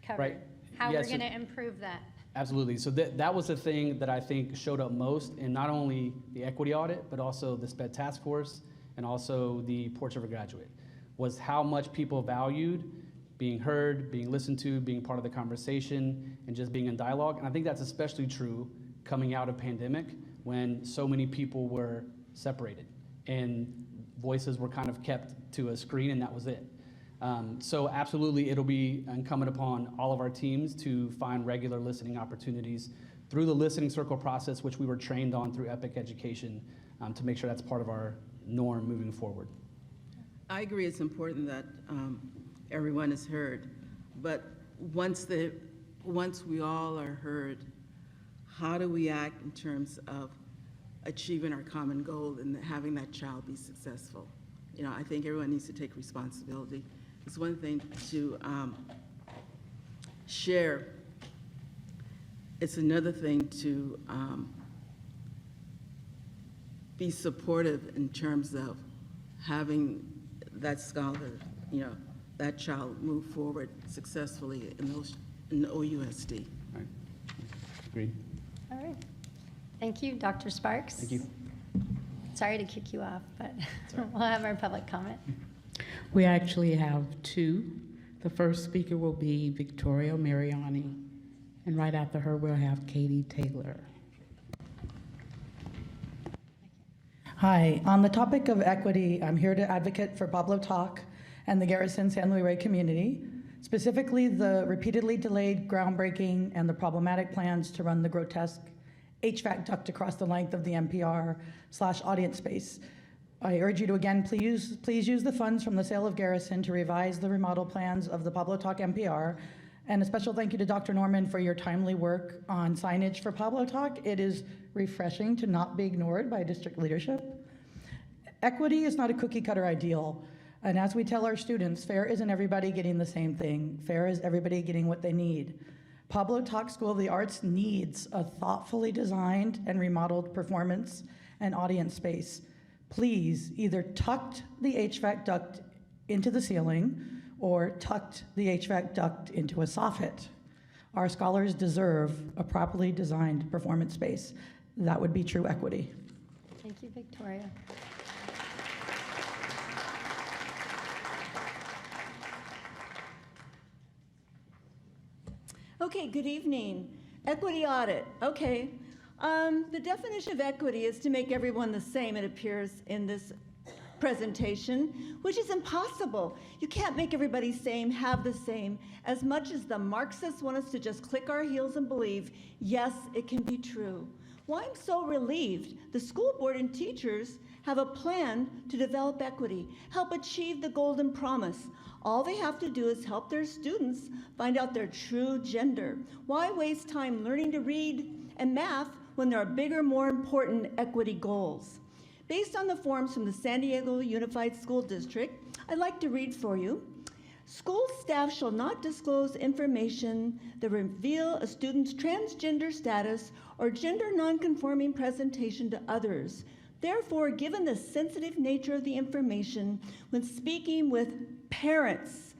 covered? Right. How Yeah, we're so- going to improve that? Absolutely. So that was the thing that I think showed up most in not only the equity audit, but also the SPED task force and also the Porch of a Graduate, was how much people valued being heard, being listened to, being part of the conversation, and just being in dialogue. And I think that's especially true coming out of pandemic when so many people were separated and voices were kind of kept to a screen and that was it. So absolutely, it'll be incumbent upon all of our teams to find regular listening opportunities through the listening circle process, which we were trained on through EPIC education, to make sure that's part of our norm moving forward. I agree it's important that everyone is heard, but once we all are heard, how do we act in terms of achieving our common goal and having that child be successful? You know, I think everyone needs to take responsibility. It's one thing to share. It's another thing to be supportive in terms of having that scholar, you know, that child move forward successfully in OUSD. All right. Agreed. All right. Thank you, Dr. Sparks. Thank you. Sorry to kick you off, but we'll have our public comment. We actually have two. The first speaker will be Victoria Mariani, and right after her, we'll have Katie Taylor. Hi, on the topic of equity, I'm here to advocate for Pablo Talk and the Garrison San Luis Rey community, specifically the repeatedly delayed groundbreaking and the problematic plans to run the grotesque HVAC duct across the length of the NPR/audience space. I urge you to again, please use the funds from the sale of Garrison to revise the remodel plans of the Pablo Talk NPR. And a special thank you to Dr. Norman for your timely work on signage for Pablo Talk. It is refreshing to not be ignored by district leadership. Equity is not a cookie cutter ideal. And as we tell our students, fair isn't everybody getting the same thing. Fair is everybody getting what they need. Pablo Talk School of the Arts needs a thoughtfully designed and remodeled performance and audience space. Please either tuck the HVAC duct into the ceiling or tucked the HVAC duct into a soffit. Our scholars deserve a properly designed performance space. That would be true equity. Thank you, Victoria. Okay, good evening. Equity audit. Okay. The definition of equity is to make everyone the same, it appears in this presentation, which is impossible. You can't make everybody same, have the same. As much as the Marxists want us to just click our heels and believe, yes, it can be true. Why I'm so relieved, the school board and teachers have a plan to develop equity, help achieve the golden promise. All they have to do is help their students find out their true gender. Why waste time learning to read and math when there are bigger, more important equity goals? Based on the forms from the San Diego Unified School District, I'd like to read for you. School staff shall not disclose information that reveal a student's transgender status or gender nonconforming presentation to others. Therefore, given the sensitive nature of the information, when speaking with parents,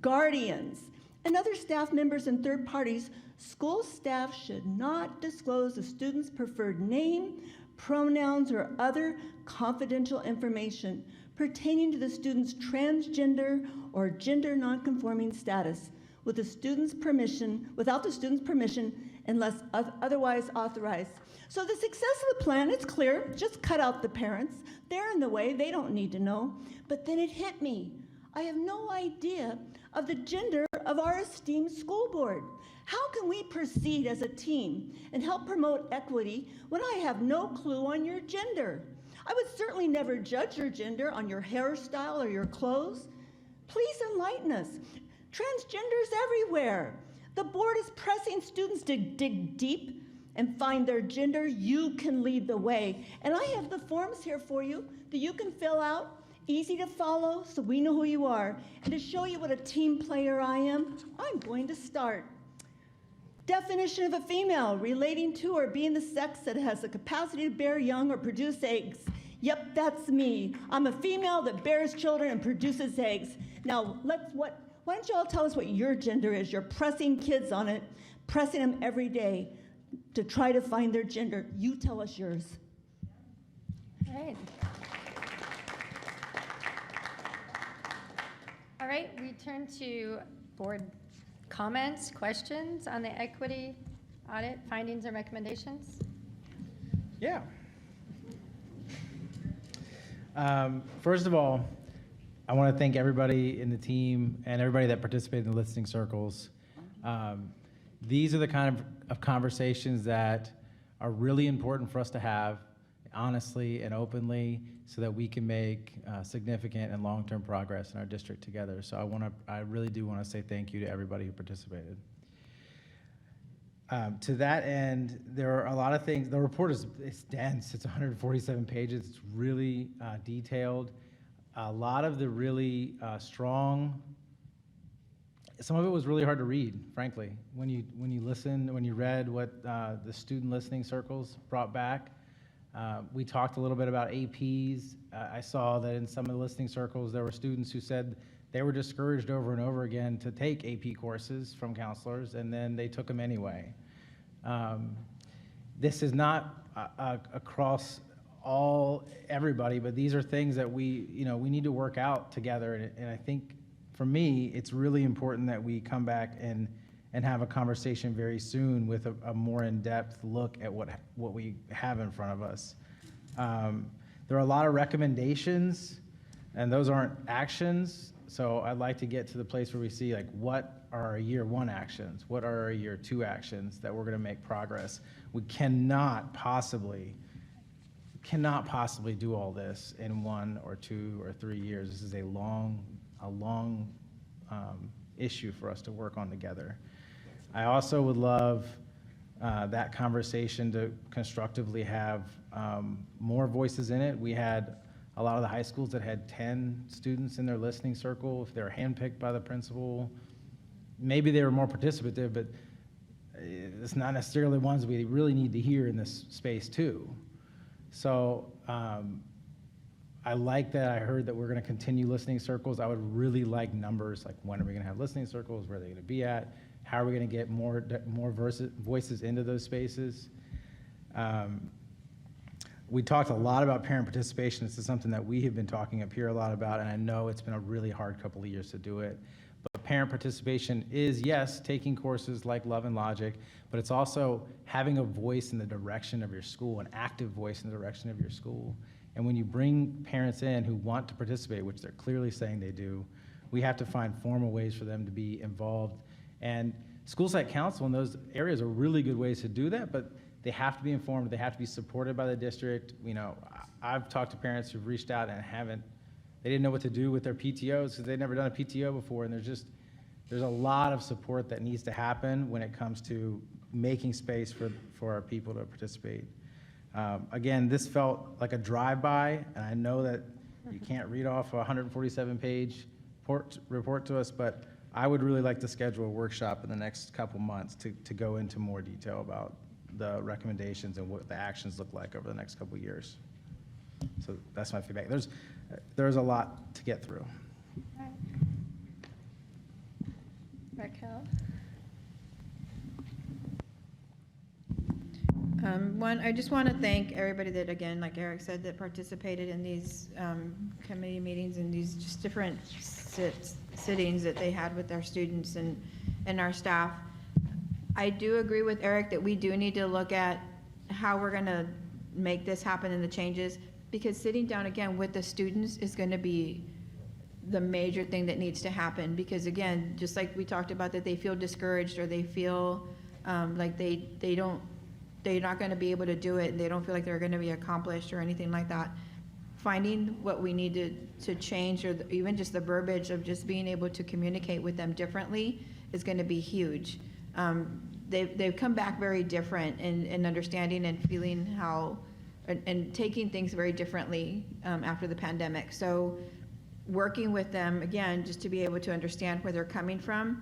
guardians, and other staff members and third parties, school staff should not disclose a student's preferred name, pronouns, or other confidential information pertaining to the student's transgender or gender nonconforming status without the student's permission unless otherwise authorized. So the success of the plan, it's clear, just cut out the parents. They're in the way, they don't need to know. But then it hit me. I have no idea of the gender of our esteemed school board? How can we proceed as a team and help promote equity when I have no clue on your gender? I would certainly never judge your gender on your hairstyle or your clothes. Please enlighten us. Transgenders everywhere. The board is pressing students to dig deep and find their gender. You can lead the way. And I have the forms here for you that you can fill out, easy to follow, so we know who you are. And to show you what a team player I am, I'm going to start. Definition of a female, relating to or being the sex that has the capacity to bear young or produce eggs. Yep, that's me. I'm a female that bears children and produces eggs. Now, why don't you all tell us what your gender is? You're pressing kids on it, pressing them every day to try to find their gender. You tell us yours. All right. All right, we turn to board comments, questions on the equity audit findings and recommendations. Yeah. First of all, I want to thank everybody in the team and everybody that participated in the listening circles. These are the kind of conversations that are really important for us to have honestly and openly so that we can make significant and long-term progress in our district together. So I really do want to say thank you to everybody who participated. To that end, there are a lot of things. The report it's dense. It's 147 pages. It's really detailed. A lot of the really strong. Some of it was really hard to read, frankly. When you read what the student listening circles brought back. We talked a little bit about APs. I saw that in some of the listening circles, there were students who said they were discouraged over and over again to take AP courses from counselors, and then they took them anyway. This is not across everybody, but these are things that we need to work out together. And I think for me, it's really important that we come back and have a conversation very soon with a more in-depth look at what we have in front of us. There are a lot of recommendations, and those aren't actions. So I'd like to get to the place where we see what are our year one actions? What are our year two actions that we're going to make progress? We cannot possibly do all this in 1 or 2 or 3 years. This is a long issue for us to work on together. I also would love that conversation to constructively have more voices in it. We had a lot of the high schools that had 10 students in their listening circle. If they were handpicked by the principal, maybe they were more participative, but it's not necessarily ones we really need to hear in this space too. So I like that I heard that we're going to continue listening circles. I would really like numbers, like when are we going to have listening circles, where are they going to be at, how are we going to get more voices into those spaces. We talked a lot about parent participation. This is something that we have been talking up here a lot about, and I know it's been a really hard couple of years to do it. But parent participation is, yes, taking courses like Love and Logic, but it's also having a voice in the direction of your school, an active voice in the direction of your school. And when you bring parents in who want to participate, which they're clearly saying they do, we have to find formal ways for them to be involved. And school site council in those areas are really good ways to do that, but they have to be informed, they have to be supported by the district. I've talked to parents who've reached out and they didn't know what to do with their PTOs because they'd never done a PTO before, and there's a lot of support that needs to happen when it comes to making space for our people to participate. Again, this felt like a drive-by, and I know that you can't read off a 147-page report to us, but I would really like to schedule a workshop in the next couple months to go into more detail about the recommendations and what the actions look like over the next couple years. So that's my feedback. There's a lot to get through. All right. Raquel? I just want to thank everybody that, again, like Eric said, that participated in these committee meetings and these just different sittings that they had with our students and our staff. I do agree with Eric that we do need to look at how we're going to make this happen and the changes, because sitting down again with the students is going to be the major thing that needs to happen, because again, just like we talked about, that they feel discouraged, or they feel like they're not going to be able to do it, and they don't feel like they're going to be accomplished or anything like that. Finding what we need to change, or even just the verbiage of just being able to communicate with them differently is going to be huge. They've come back very different in understanding and feeling how, and taking things very differently after the pandemic. So working with them, again, just to be able to understand where they're coming from,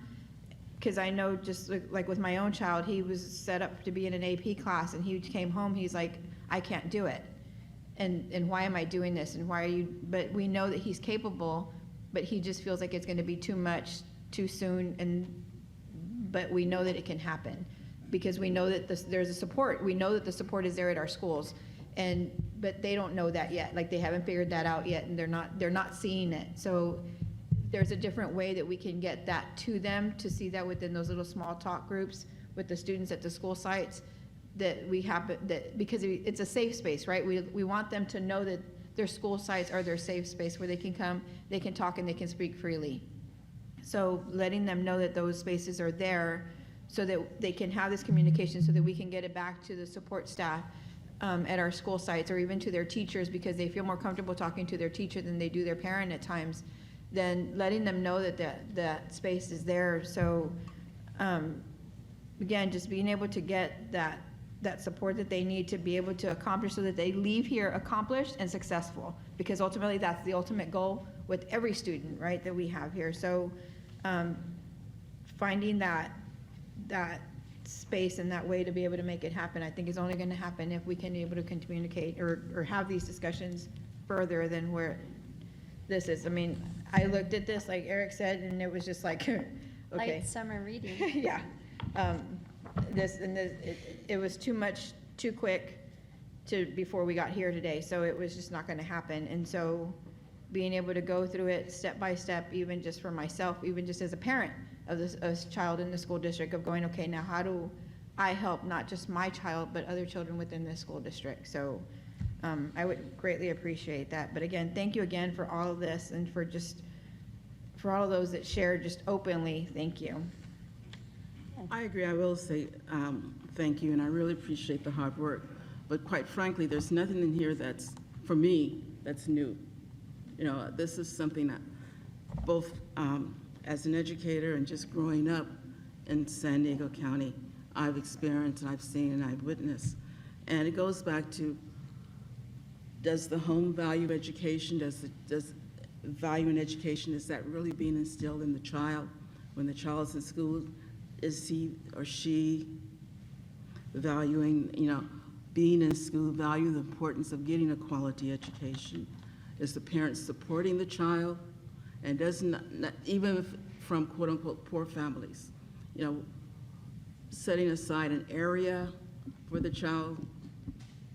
because I know just like with my own child, he was set up to be in an AP class, and he came home, he's like, I can't do it. And why am I doing this? And why are you, but we know that he's capable, but he just feels like it's going to be too much too soon. But we know that it can happen, because we know that there's a support. We know that the support is there at our schools, but they don't know that yet. Like, they haven't figured that out yet, and they're not seeing it. So there's a different way that we can get that to them, to see that within those little small talk groups with the students at the school sites, that we have, that because it's a safe space, right? We want them to know that their school sites are their safe space, where they can come, they can talk, and they can speak freely. So letting them know that those spaces are there, so that they can have this communication, so that we can get it back to the support staff at our school sites, or even to their teachers, because they feel more comfortable talking to their teacher than they do their parent at times. Then letting them know that that space is there. So again, just being able to get that support that they need to be able to accomplish, so that they leave here accomplished and successful, because ultimately that's the ultimate goal with every student, right, that we have here. So finding that space and that way to be able to make it happen, I think is only going to happen if we can be able to communicate or have these discussions further than where this is. I mean, I looked at this, like Eric said, and it was just like, okay. Light summer reading. Yeah. It was too much, too quick before we got here today, so it was just not going to happen. And so being able to go through it step by step, even just for myself, even just as a parent of this child in the school district, of going, okay, now how do I help not just my child, but other children within the school district? So I would greatly appreciate that. But again, thank you again for all of this, and for all of those that shared just openly. Thank you. I agree. I will say thank you, and I really appreciate the hard work. But quite frankly, there's nothing in here that's, for me, that's new. You know, this is something that both as an educator and just growing up in San Diego County, I've experienced, and I've seen, and I've witnessed. And it goes back to, does the home value education, does value in education, is that really being instilled in the child when the child's in school? Is he or she valuing, being in school, value the importance of getting a quality education? Is the parent supporting the child? And doesn't, even if from quote unquote poor families, setting aside an area for the child,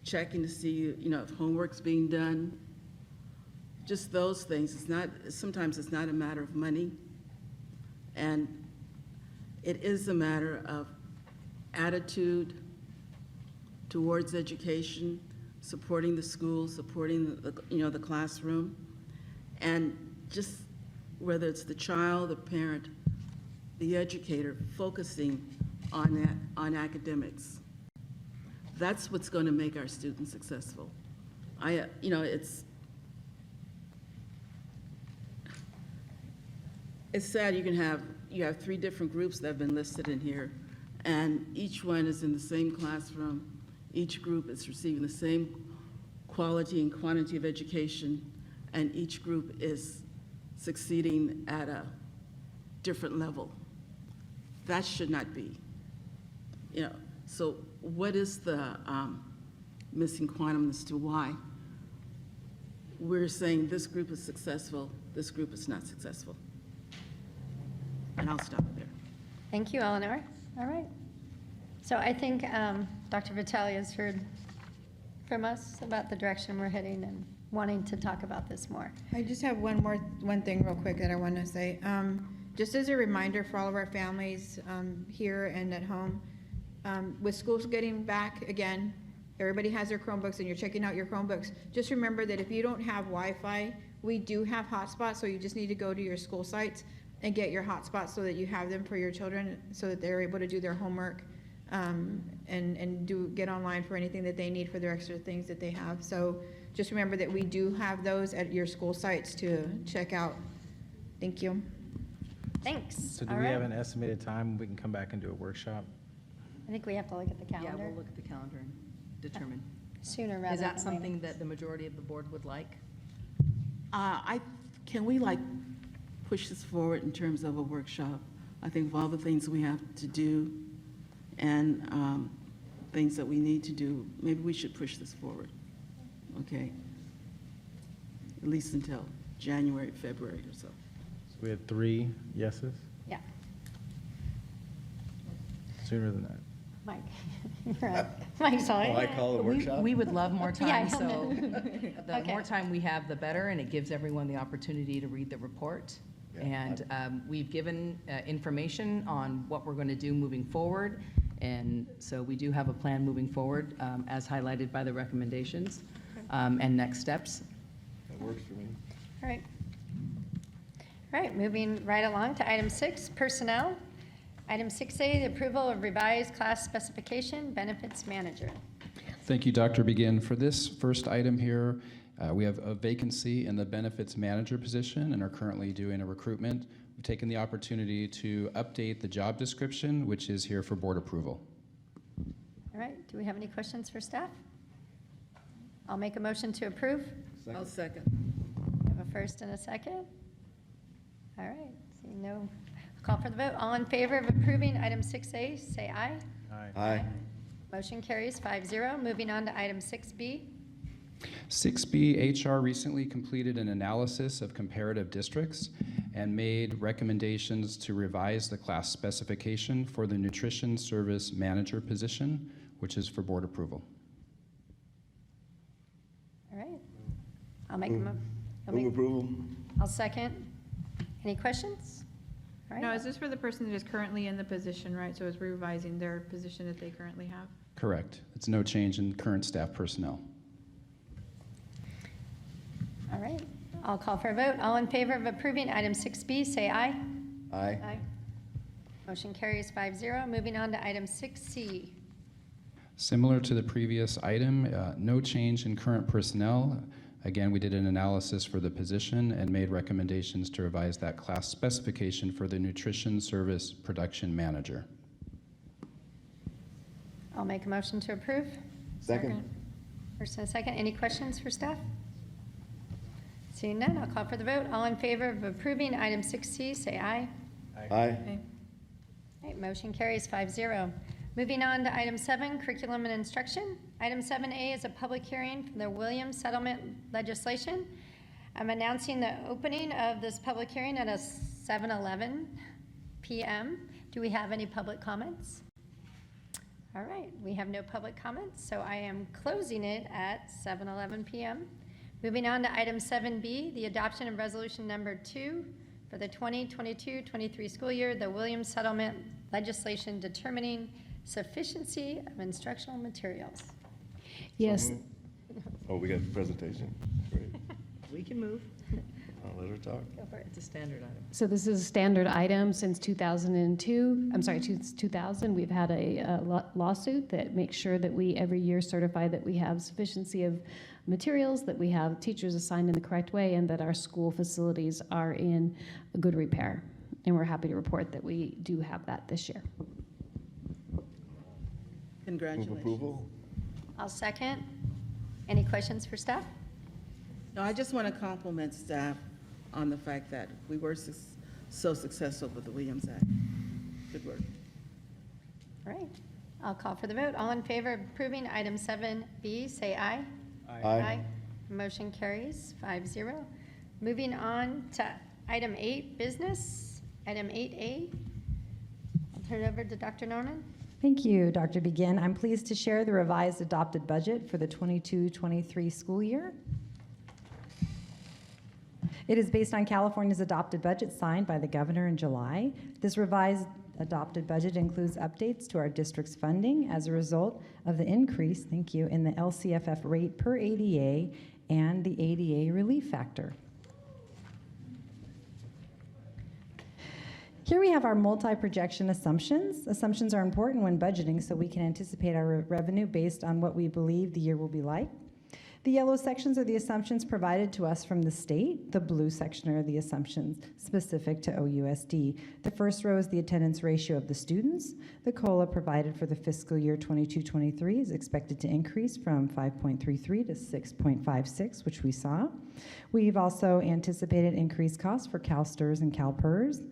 checking to see, if homework's being done, just those things. Sometimes it's not a matter of money, and it is a matter of attitude towards education, supporting the school, supporting the classroom, and just whether it's the child, the parent, the educator, focusing on academics. That's what's going to make our students successful. It's sad. You have 3 different groups that have been listed in here, and each one is in the same classroom. Each group is receiving the same quality and quantity of education, and each group is succeeding at a different level. That should not be. So what is the missing quantum as to why we're saying this group is successful, this group is not successful? And I'll stop there. Thank you, Eleanor. All right. So I think Dr. Vitale has heard from us about the direction we're heading and wanting to talk about this more. I just have one thing real quick that I want to say. Just as a reminder for all of our families here and at home, with schools getting back again, everybody has their Chromebooks and you're checking out your Chromebooks. Just remember that if you don't have Wi-Fi we do have hotspots, so you just need to go to your school sites and get your hotspots so that you have them for your children, so that they're able to do their homework, and get online for anything that they need for their extra things that they have. So just remember that we do have those at your school sites to check out. Thank you. Thanks. So do All we have right. an estimated time we can come back and do a workshop? I think we have to look at the Yeah, calendar. we'll look at the calendar and determine. Sooner rather Is than that later. something that the majority of the board would like? Can we push this forward in terms of a workshop? I think of all the things we have to do and things that we need to do, maybe we should push this forward, okay? At least until January, February or so. So we had 3 yeses? Yeah. Sooner than that. Mike, you're up. Mike's on Oh, I it. call a workshop? We would love more Yeah, time, so the Okay. more time we have, the better, and it gives everyone the opportunity to read the report. Yeah. And we've given information on what we're going to do moving forward, and so we do have a plan moving forward, as highlighted by the recommendations, and next steps. That works for me. All right. All right, moving right along to item 6, personnel. Item 6A, the approval of revised class specification, benefits manager. Thank you, Dr. Begin. For this first item here, we have a vacancy in the benefits manager position and are currently doing a recruitment. We've taken the opportunity to update the job description, which is here for board approval. All right, do we have any questions for staff? I'll make a motion to approve. I'll second. We have a first and a second. All right, seeing no, I'll call for the vote. All in favor of approving item 6A, say aye. Aye. Aye. Motion carries 5-0. Moving on to item 6B. 6B, HR recently completed an analysis of comparative districts and made recommendations to revise the class specification for the nutrition service manager position, which is for board approval. All right. I'll make a Move approval? I'll second. Any questions? All right. No, is this for the person that is currently in the position, right? So it's revising their position that they currently have? Correct. It's no change in current staff personnel. All right. I'll call for a vote. All in favor of approving item 6B, say aye. Aye. Motion carries 5-0. Moving on to item 6C. Similar to the previous item, no change in current personnel. Again, we did an analysis for the position and made recommendations to revise that class specification for the nutrition service production manager. I'll make a motion to approve. Second? First and a second. Any questions for staff? Seeing none, I'll call for the vote. All in favor of approving item 6C, say aye. Aye. All right, motion carries 5-0. Moving on to item 7, curriculum and instruction. Item 7A is a public hearing for the Williams settlement legislation. I'm announcing the opening of this public hearing at 7:11 p.m. Do we have any public comments? All right, we have no public comments, so I am closing it at 7:11 p.m. Moving on to item 7B, the adoption of resolution number 2 for the 2022-23 school year, the Williams settlement legislation determining sufficiency of instructional materials. Yes, Oh, we got a presentation. Great. We can move. I'll let her talk. Go for it. It's a standard item. so this is a standard item since 2002. I'm sorry, 2000. We've had a lawsuit that makes sure that we every year certify that we have sufficiency of materials, that we have teachers assigned in the correct way, and that our school facilities are in good repair. And we're happy to report that we do have that this year. Move Congratulations. approval? I'll second. Any questions for staff? No, I just want to compliment staff on the fact that we were so successful with the Williams Act. Good work. All right, I'll call for the vote. All in favor of approving item 7B, say aye. Aye. Motion carries 5-0. Moving on to item 8, business. Item 8A. I'll turn it over to Dr. Norman. Thank you, Dr. Begin. I'm pleased to share the revised adopted budget for the 22-23 school year. It is based on California's adopted budget signed by the governor in July. This revised adopted budget includes updates to our district's funding as a result of the increase, thank you, in the LCFF rate per ADA and the ADA relief factor. Here we have our multi-projection assumptions. Assumptions are important when budgeting so we can anticipate our revenue based on what we believe the year will be like. The yellow sections are the assumptions provided to us from the state. The blue section are the assumptions specific to OUSD. The first row is the attendance ratio of the students. The COLA provided for the fiscal year 22-23 is expected to increase from 5.33 to 6.56, which we saw. We've also anticipated increased costs for CalSTRS and CalPERS.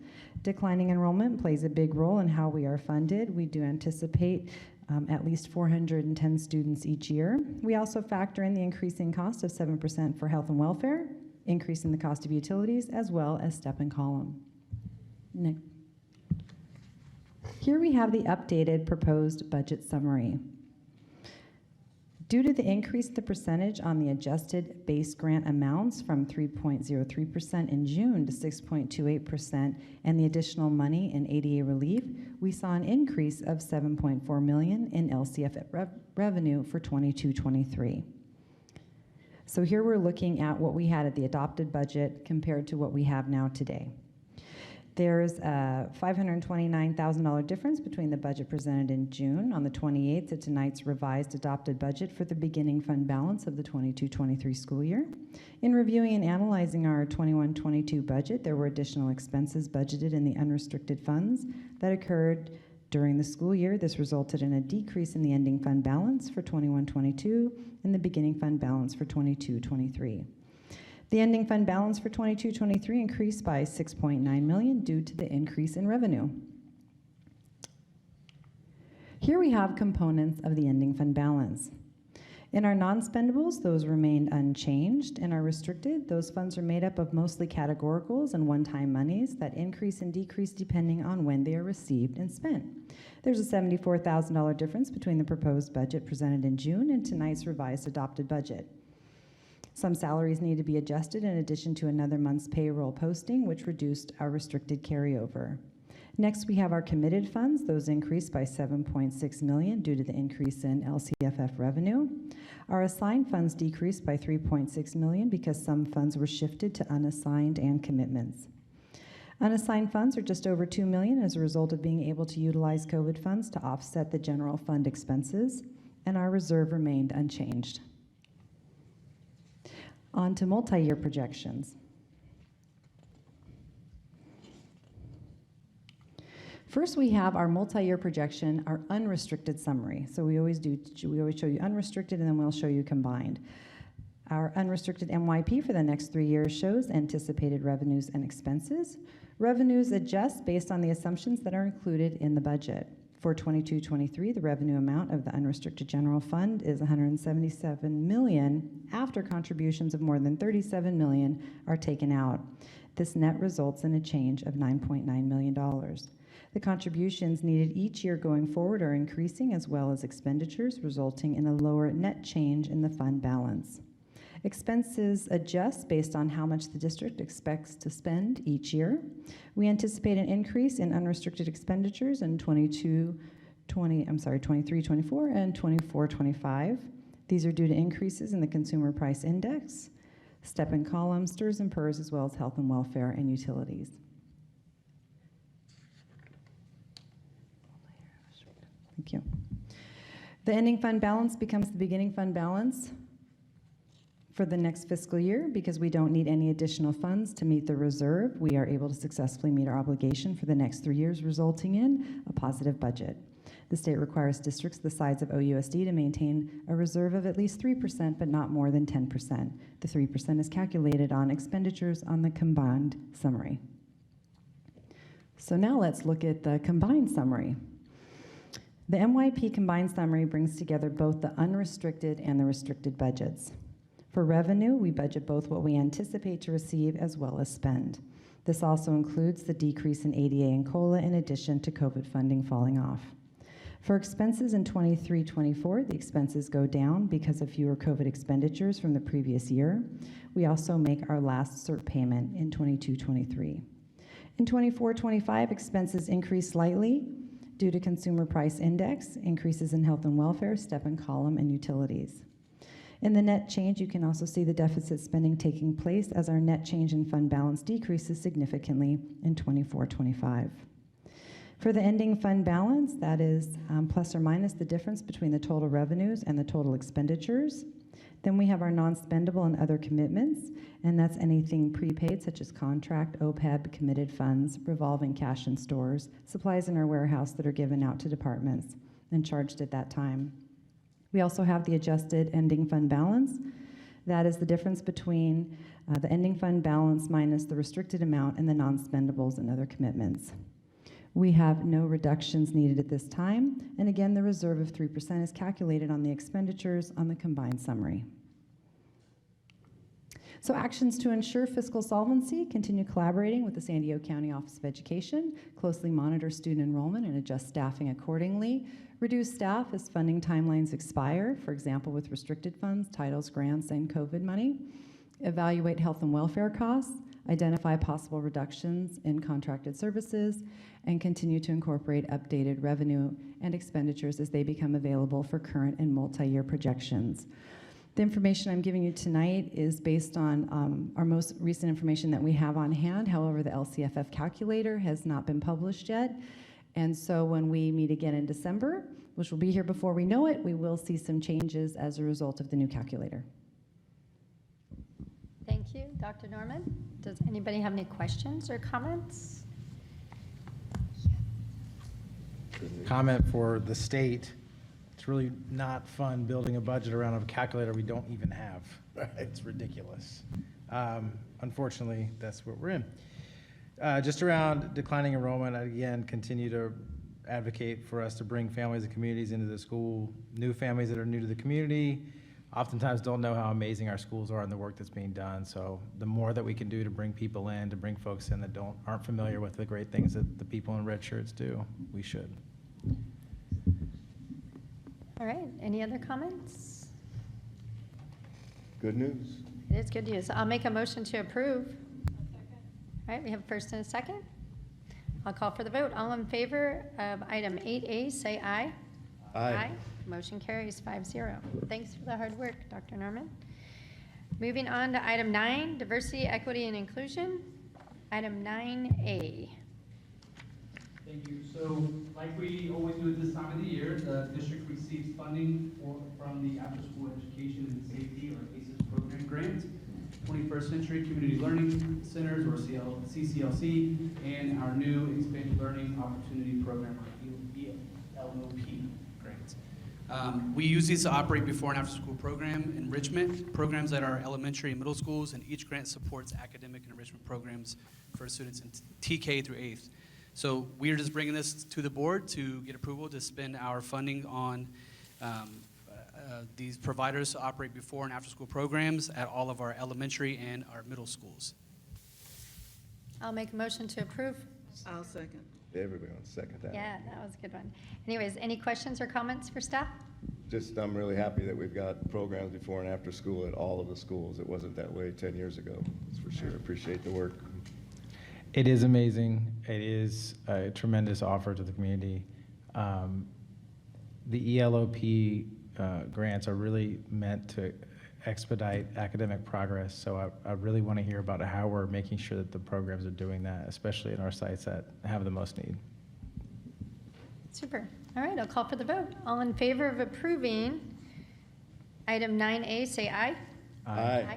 Declining enrollment plays a big role in how we are funded. We do anticipate at least 410 students each year. We also factor in the increasing cost of 7% for health and welfare, increasing the cost of utilities, as well as step and column. Next. Here we have the updated proposed budget summary. Due to the increase in the percentage on the adjusted base grant amounts from 3.03% in June to 6.28% and the additional money in ADA relief, we saw an increase of $7.4 million in LCF revenue for 22-23. So here we're looking at what we had at the adopted budget compared to what we have now today. There's a $529,000 difference between the budget presented in June on the 28th to tonight's revised adopted budget for the beginning fund balance of the 22-23 school year. In reviewing and analyzing our 21-22 budget, there were additional expenses budgeted in the unrestricted funds that occurred during the school year. This resulted in a decrease in the ending fund balance for 21-22 and the beginning fund balance for 22-23. The ending fund balance for 22-23 increased by $6.9 million due to the increase in revenue. Here we have components of the ending fund balance. In our non-spendables, those remained unchanged. In our restricted, those funds are made up of mostly categoricals and one-time monies that increase and decrease depending on when they are received and spent. There's a $74,000 difference between the proposed budget presented in June and tonight's revised adopted budget. Some salaries need to be adjusted in addition to another month's payroll posting, which reduced our restricted carryover. Next, we have our committed funds. Those increased by $7.6 million due to the increase in LCFF revenue. Our assigned funds decreased by $3.6 million because some funds were shifted to unassigned and commitments. Unassigned funds are just over $2 million as a result of being able to utilize COVID funds to offset the general fund expenses, and our reserve remained unchanged. On to multi-year projections. First, we have our multi-year projection, our unrestricted summary. So we always show you unrestricted and then we'll show you combined. Our unrestricted MYP for the next 3 years shows anticipated revenues and expenses. Revenues adjust based on the assumptions that are included in the budget. For 22-23, the revenue amount of the unrestricted general fund is $177 million after contributions of more than $37 million are taken out. This net results in a change of $9.9 million. The contributions needed each year going forward are increasing as well as expenditures, resulting in a lower net change in the fund balance. Expenses adjust based on how much the district expects to spend each year. We anticipate an increase in unrestricted expenditures in 23-24 and 24-25. These are due to increases in the consumer price index, step and column, STRS and PERS, as well as health and welfare and utilities. Thank you. The ending fund balance becomes the beginning fund balance for the next fiscal year. Because we don't need any additional funds to meet the reserve, we are able to successfully meet our obligation for the next 3 years, resulting in a positive budget. The state requires districts the size of OUSD to maintain a reserve of at least 3%, but not more than 10%. The 3% is calculated on expenditures on the combined summary. So now let's look at the combined summary. The MYP combined summary brings together both the unrestricted and the restricted budgets. For revenue, we budget both what we anticipate to receive as well as spend. This also includes the decrease in ADA and COLA in addition to COVID funding falling off. For expenses in 23-24, the expenses go down because of fewer COVID expenditures from the previous year. We also make our last CERT payment in 22-23. In 24-25, expenses increase slightly due to consumer price index, increases in health and welfare, step and column, and utilities. In the net change, you can also see the deficit spending taking place as our net change in fund balance decreases significantly in 24-25. For the ending fund balance, that is plus or minus the difference between the total revenues and the total expenditures. Then we have our non-spendable and other commitments, and that's anything prepaid such as contract, OPEB, committed funds, revolving cash in stores, supplies in our warehouse that are given out to departments and charged at that time. We also have the adjusted ending fund balance. That is the difference between the ending fund balance minus the restricted amount and the non-spendables and other commitments. We have no reductions needed at this time, and again, the reserve of 3% is calculated on the expenditures on the combined summary. So actions to ensure fiscal solvency: continue collaborating with the San Diego County Office of Education, closely monitor student enrollment and adjust staffing accordingly, reduce staff as funding timelines expire, for example with restricted funds, titles, grants, and COVID money, evaluate health and welfare costs, identify possible reductions in contracted services, and continue to incorporate updated revenue and expenditures as they become available for current and multi-year projections. The information I'm giving you tonight is based on our most recent information that we have on hand. However, the LCFF calculator has not been published yet. And so when we meet again in December, which will be here before we know it, we will see some changes as a result of the new calculator. Thank you, Dr. Norman. Does anybody have any questions or comments? Comment for the state: it's really not fun building a budget around a calculator we don't even have. It's ridiculous. Unfortunately, that's what we're in. Just around declining enrollment, I again continue to advocate for us to bring families and communities into the school. New families that are new to the community oftentimes don't know how amazing our schools are and the work that's being done. So the more that we can do to bring people in, to bring folks in that aren't familiar with the great things that the people in red shirts do, we should. All right, any other comments? Good news. It is good news. I'll make a motion to approve. All right, we have a first and a second. I'll call for the vote. All in favor of item 8A, say aye. Aye. Motion carries 5-0. Thanks for the hard work, Dr. Norman. Moving on to item 9, diversity, equity, and inclusion. Item 9A. Thank you. So, like we always do at this time of the year, the district receives funding from the After School Education and Safety, or ACES program grant, 21st Century Community Learning Centers, or CCLC, and our new Expanded Learning Opportunity Program, or ELOP grants. We use these to operate before and after school program enrichment programs at our elementary and middle schools, and each grant supports academic and enrichment programs for students in TK through 8th. So we are just bringing this to the board to get approval to spend our funding on these providers to operate before and after school programs at all of our elementary and our middle schools. I'll make a motion to approve. I'll second. Everybody wants to second that. Yeah, that was a good one. Anyways, any questions or comments for staff? Just, I'm really happy that we've got programs before and after school at all of the schools. It wasn't that way 10 years ago, that's for sure. Appreciate the work. It is amazing. It is a tremendous offer to the community. The ELOP grants are really meant to expedite academic progress, so I really want to hear about how we're making sure that the programs are doing that, especially in our sites that have the most need. Super. All right, I'll call for the vote. All in favor of approving item 9A, say aye. Aye.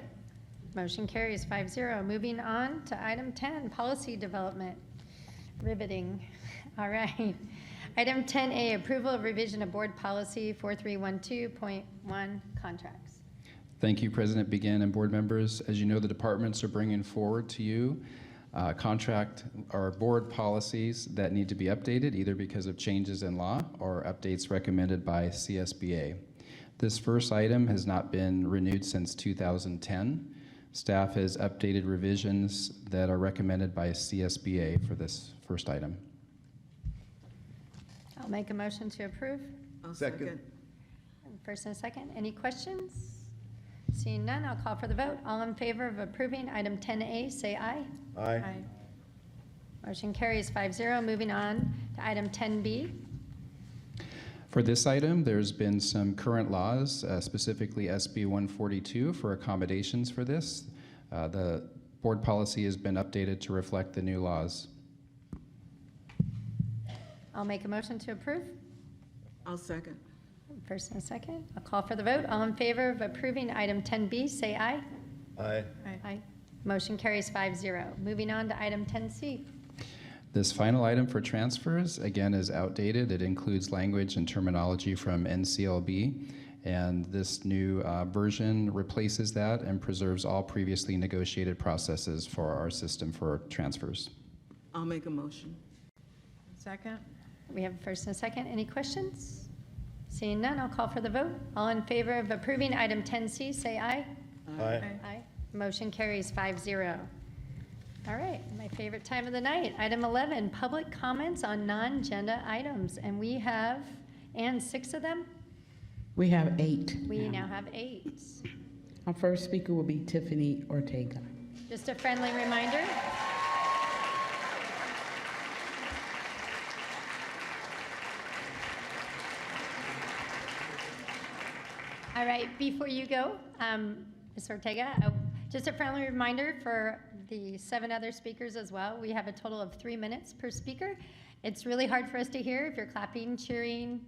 Motion carries 5-0. Moving on to item 10, policy development. Riveting. All right. Item 10A, approval of revision of board policy 4312.1, contracts. Thank you, President Begin and board members. As you know, the departments are bringing forward to you contract or board policies that need to be updated, either because of changes in law or updates recommended by CSBA. This first item has not been renewed since 2010. Staff has updated revisions that are recommended by CSBA for this first item. I'll make a motion to approve. I'll Second. First and a second. Any questions? Seeing none, I'll call for the vote. All in favor of approving item 10A, say aye. Aye. Motion carries 5-0. Moving on to item 10B. For this item, there's been some current laws, specifically SB 142 for accommodations for this. The board policy has been updated to reflect the new laws. I'll make a motion to approve. I'll second. First and a second. I'll call for the vote. All in favor of approving item 10B, say aye. Aye. Aye. Motion carries 5-0. Moving on to item 10C. This final item for transfers, again, is outdated. It includes language and terminology from NCLB, and this new version replaces that and preserves all previously negotiated processes for our system for transfers. I'll make a motion. Second? We have a first and a second. Any questions? Seeing none, I'll call for the vote. All in favor of approving item 10C, say aye. Aye. Aye. Motion carries 5-0. All right, my favorite time of the night. Item 11, public comments on non-agenda items. And we have, and 6 of them? We have 8. We now have 8. Our first speaker will be Tiffany Ortega. Just a friendly reminder. All right, before you go, Ms. Ortega, just a friendly reminder for the 7 other speakers as well. We have a total of 3 minutes per speaker. It's really hard for us to hear if you're clapping, cheering,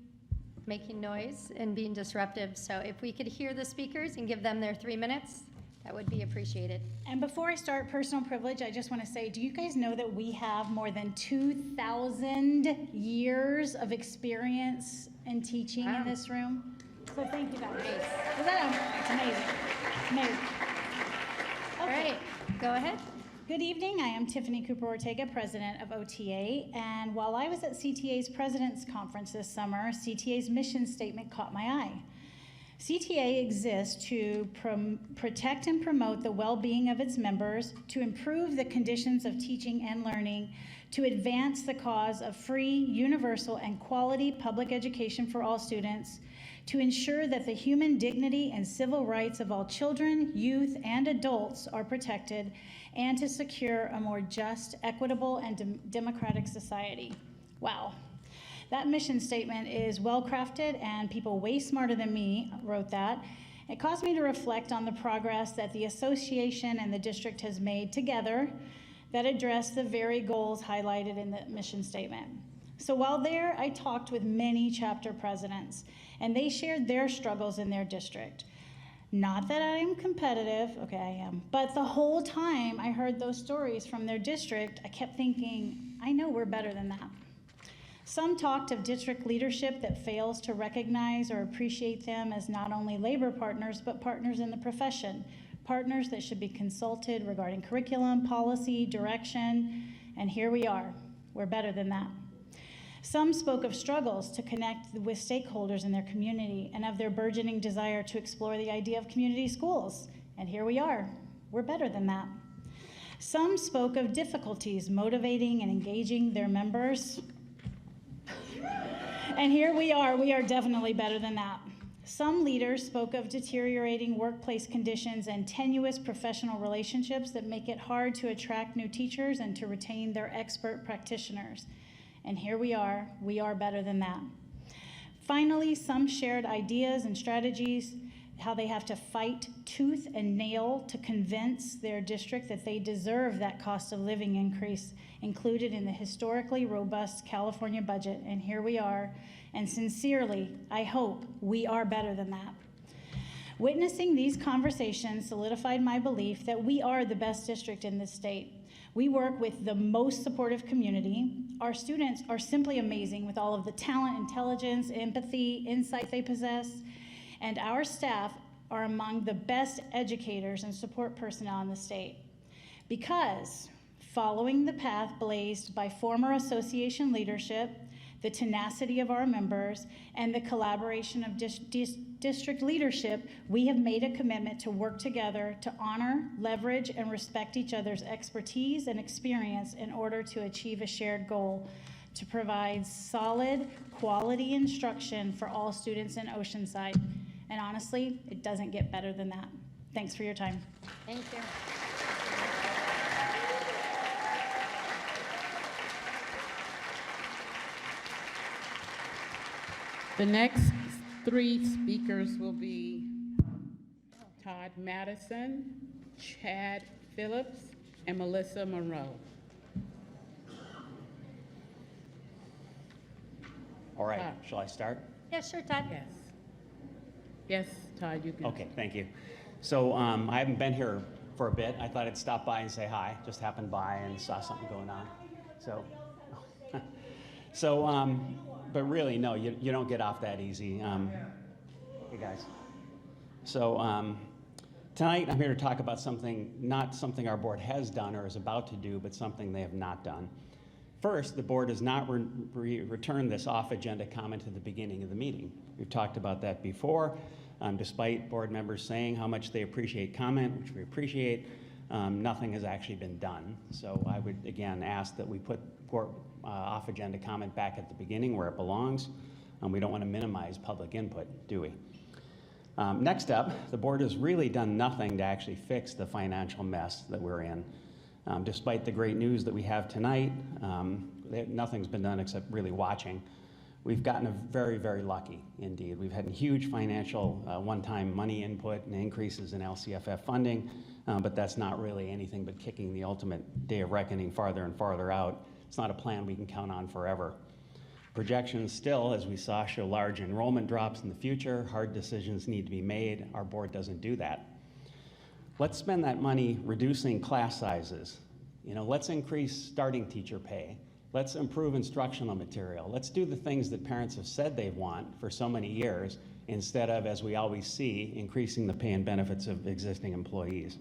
making noise, and being disruptive. So if we could hear the speakers and give them their 3 minutes, that would be appreciated. And before I start personal privilege, I just want to say, do you guys know that we have more than 2,000 years of experience in teaching in this room? So thank you guys. It's amazing. Amazing. All right, go ahead. Good evening. I am Tiffany Cooper Ortega, president of OTA. And while I was at CTA's President's Conference this summer, CTA's mission statement caught my eye. CTA exists to protect and promote the well-being of its members, to improve the conditions of teaching and learning, to advance the cause of free, universal, and quality public education for all students, to ensure that the human dignity and civil rights of all children, youth, and adults are protected, and to secure a more just, equitable, and democratic society. Wow. That mission statement is well-crafted, and people way smarter than me wrote that. It caused me to reflect on the progress that the association and the district has made together that address the very goals highlighted in the mission statement. So while there, I talked with many chapter presidents, and they shared their struggles in their district. Not that I am competitive, okay, I am, but the whole time I heard those stories from their district, I kept thinking, I know we're better than that. Some talked of district leadership that fails to recognize or appreciate them as not only labor partners, but partners in the profession, partners that should be consulted regarding curriculum, policy, direction, and here we are. We're better than that. Some spoke of struggles to connect with stakeholders in their community and of their burgeoning desire to explore the idea of community schools, and here we are. We're better than that. Some spoke of difficulties motivating and engaging their members, and here we are definitely better than that. Some leaders spoke of deteriorating workplace conditions and tenuous professional relationships that make it hard to attract new teachers and to retain their expert practitioners. And here we are better than that. Finally, some shared ideas and strategies, how they have to fight tooth and nail to convince their district that they deserve that cost of living increase included in the historically robust California budget. And here we are, and sincerely, I hope we are better than that. Witnessing these conversations solidified my belief that we are the best district in this state. We work with the most supportive community. Our students are simply amazing with all of the talent, intelligence, empathy, insight they possess. And our staff are among the best educators and support personnel in the state. Because following the path blazed by former association leadership, the tenacity of our members, and the collaboration of district leadership, we have made a commitment to work together to honor, leverage, and respect each other's expertise and experience in order to achieve a shared goal, to provide solid, quality instruction for all students in Oceanside. And honestly, it doesn't get better than that. Thanks for your time. Thank you. The next three speakers will be Todd Madison, Chad Phillips, and Melissa Monroe. All right, Todd. shall I start? Yeah, sure, Todd. Yes. Yes, Todd, you can. Okay, thank you. So I haven't been here for a bit. I thought I'd stop by and say hi. Just happened by and saw something going on. But really, no, you don't get off that easy. Hey guys. So tonight I'm here to talk about something, not something our board has done or is about to do, but something they have not done. First, the board has not returned this off-agenda comment at the beginning of the meeting. We've talked about that before. Despite board members saying how much they appreciate comment, which we appreciate, nothing has actually been done. So I would, again, ask that we put off-agenda comment back at the beginning where it belongs. We don't want to minimize public input, do we? Next up, the board has really done nothing to actually fix the financial mess that we're in. Despite the great news that we have tonight, nothing's been done except really watching. We've gotten very, very lucky indeed. We've had huge financial one-time money input and increases in LCFF funding, but that's not really anything but kicking the ultimate day of reckoning farther and farther out. It's not a plan we can count on forever. Projections still, as we saw, show large enrollment drops in the future. Hard decisions need to be made. Our board doesn't do that. Let's spend that money reducing class sizes. Let's increase starting teacher pay. Let's improve instructional material. Let's do the things that parents have said they want for so many years, instead of, as we always see, increasing the pay and benefits of existing employees.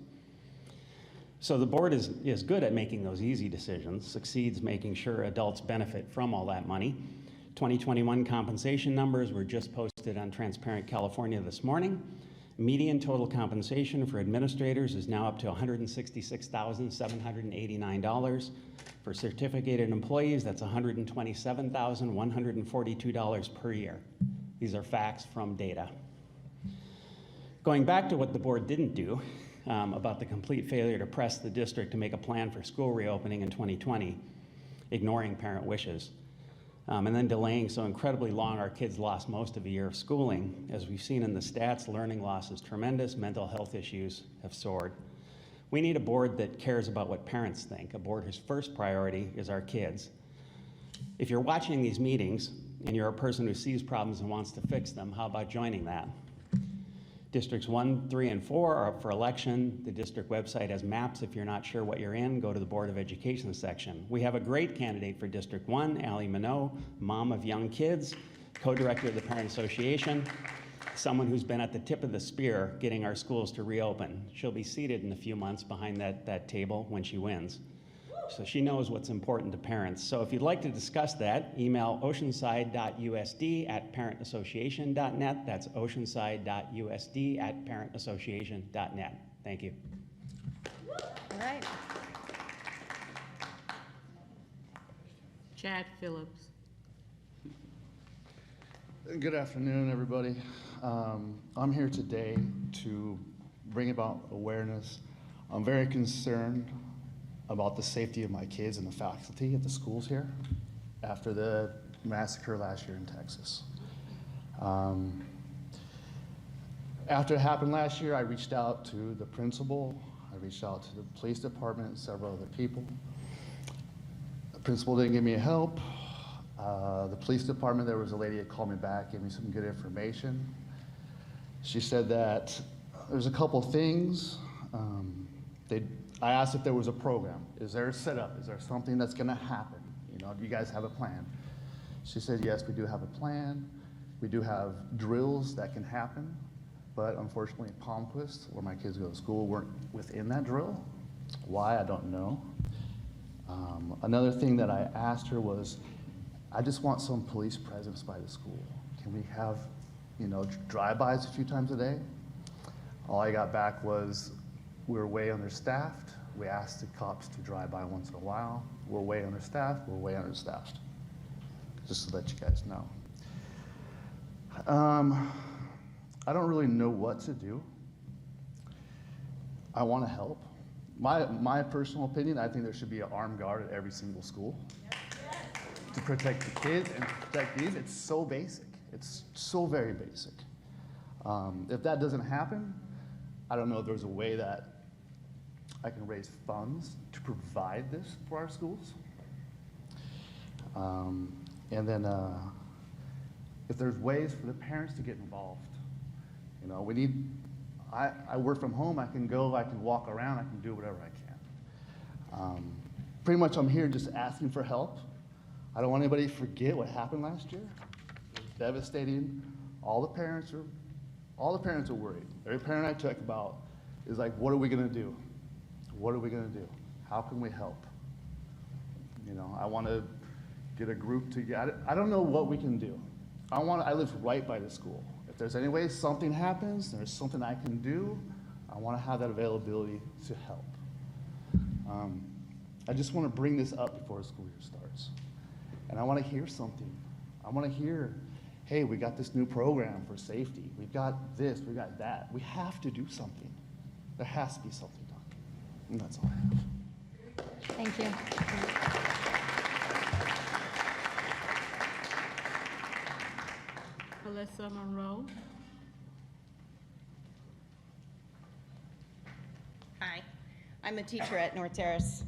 So the board is good at making those easy decisions, succeeds making sure adults benefit from all that money. 2021 compensation numbers were just posted on Transparent California this morning. Median total compensation for administrators is now up to $166,789. For certificated employees, that's $127,142 per year. These are facts from data. Going back to what the board didn't do about the complete failure to press the district to make a plan for school reopening in 2020, ignoring parent wishes. And then delaying so incredibly long our kids lost most of a year of schooling. As we've seen in the stats, learning loss is tremendous, mental health issues have soared. We need a board that cares about what parents think, a board whose first priority is our kids. If you're watching these meetings and you're a person who sees problems and wants to fix them, how about joining that? Districts 1, 3, and 4 are up for election. The district website has maps. If you're not sure what you're in, go to the Board of Education section. We have a great candidate for District 1, Allie Minot, mom of young kids, co-director of the Parent Association, someone who's been at the tip of the spear getting our schools to reopen. She'll be seated in a few months behind that table when she wins. So she knows what's important to parents. So if you'd like to discuss that, email oceanside.usd@parentassociation.net. That's oceanside.usd@parentassociation.net. Thank you. All right. Chad Phillips. Good afternoon, everybody. I'm here today to bring about awareness. I'm very concerned about the safety of my kids and the faculty at the schools here after the massacre last year in Texas. After it happened last year, I reached out to the principal, I reached out to the police department and several other people. The principal didn't give me help. The police department, there was a lady that called me back, gave me some good information. She said that there's a couple things. I asked if there was a program. Is there a setup? Is there something that's gonna happen? Do you guys have a plan? She said, yes, we do have a plan. We do have drills that can happen, but unfortunately Palmquist, where my kids go to school, weren't within that drill. Why, I don't know. Another thing that I asked her was, I just want some police presence by the school. Can we have, drive-bys a few times a day? All I got back was, we're way understaffed. We asked the cops to drive by once in a while. We're way understaffed, we're way understaffed. Just to let you guys know. I don't really know what to do. I want to help. My personal opinion, I think there should be an armed guard at every single school to protect the kids and to protect these. It's so basic. It's so very basic. If that doesn't happen, I don't know if there's a way that I can raise funds to provide this for our schools. And then if there's ways for the parents to get involved. You know, I work from home, I can go, I can walk around, I can do whatever I can. Pretty much I'm here just asking for help. I don't want anybody to forget what happened last year. It was devastating. All the parents are worried. Every parent I talk about is like, what are we gonna do? What are we gonna do? How can we help? You know, I wanna get a group together. I don't know what we can do. I live right by the school. If there's any way something happens, there's something I can do, I wanna have that availability to help. I just wanna bring this up before the school year starts. And I wanna hear something. I wanna hear, hey, we got this new program for safety. We've got this, we got that. We have to do something. There has to be something done. And that's all I have. Thank you. Alyssa Monroe. Hi, I'm a teacher at North Terrace,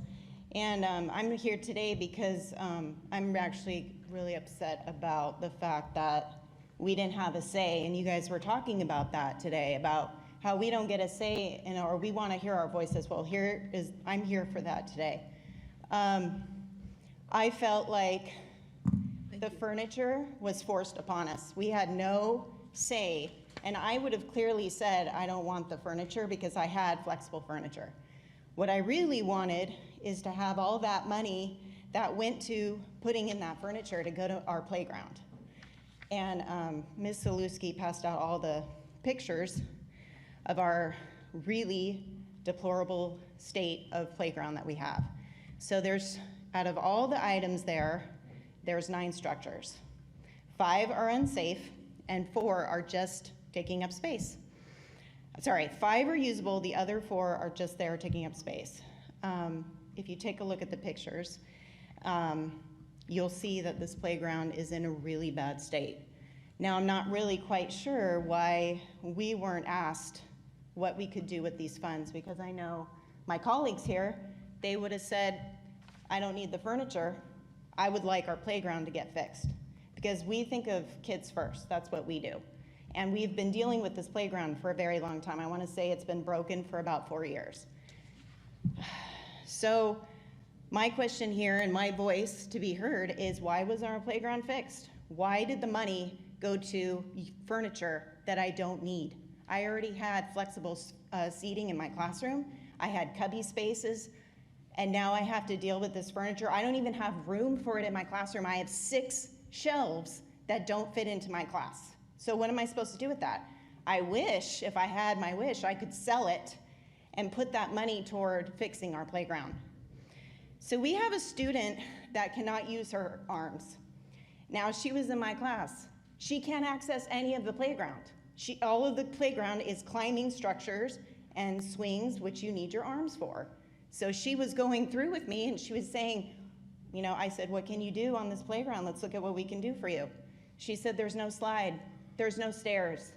and I'm here today because I'm actually really upset about the fact that we didn't have a say, and you guys were talking about that today, about how we don't get a say, or we want to hear our voices. Well, I'm here for that today. I felt like the furniture was forced upon us. We had no say, and I would have clearly said, I don't want the furniture because I had flexible furniture. What I really wanted is to have all that money that went to putting in that furniture to go to our playground. And Ms. Saluski passed out all the pictures of our really deplorable state of playground that we have. So out of all the items there's 9 structures. 5 are unsafe and 4 are just taking up space. Sorry, 5 are usable, the other 4 are just there taking up space. If you take a look at the pictures, you'll see that this playground is in a really bad state. Now, I'm not really quite sure why we weren't asked what we could do with these funds, because I know my colleagues here, they would have said, I don't need the furniture, I would like our playground to get fixed. Because we think of kids first, that's what we do. And we've been dealing with this playground for a very long time. I want to say it's been broken for about 4 years. So my question here and my voice to be heard is, why was our playground fixed? Why did the money go to furniture that I don't need? I already had flexible seating in my classroom. I had cubby spaces, and now I have to deal with this furniture. I don't even have room for it in my classroom. I have 6 shelves that don't fit into my class. So what am I supposed to do with that? I wish, if I had my wish, I could sell it and put that money toward fixing our playground. So we have a student that cannot use her arms. Now, she was in my class. She can't access any of the playground. All of the playground is climbing structures and swings, which you need your arms for. So she was going through with me and she was saying, you know, I said, what can you do on this playground? Let's look at what we can do for you. She said, there's no slide, there's no stairs.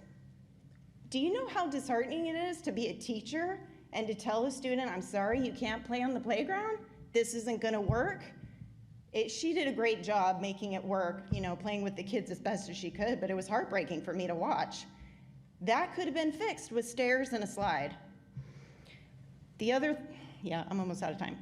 Do you know how disheartening it is to be a teacher and to tell a student, I'm sorry, you can't play on the playground? This isn't gonna work? She did a great job making it work, you know, playing with the kids as best as she could, but it was heartbreaking for me to watch. That could have been fixed with stairs and a slide. Yeah, I'm almost out of time.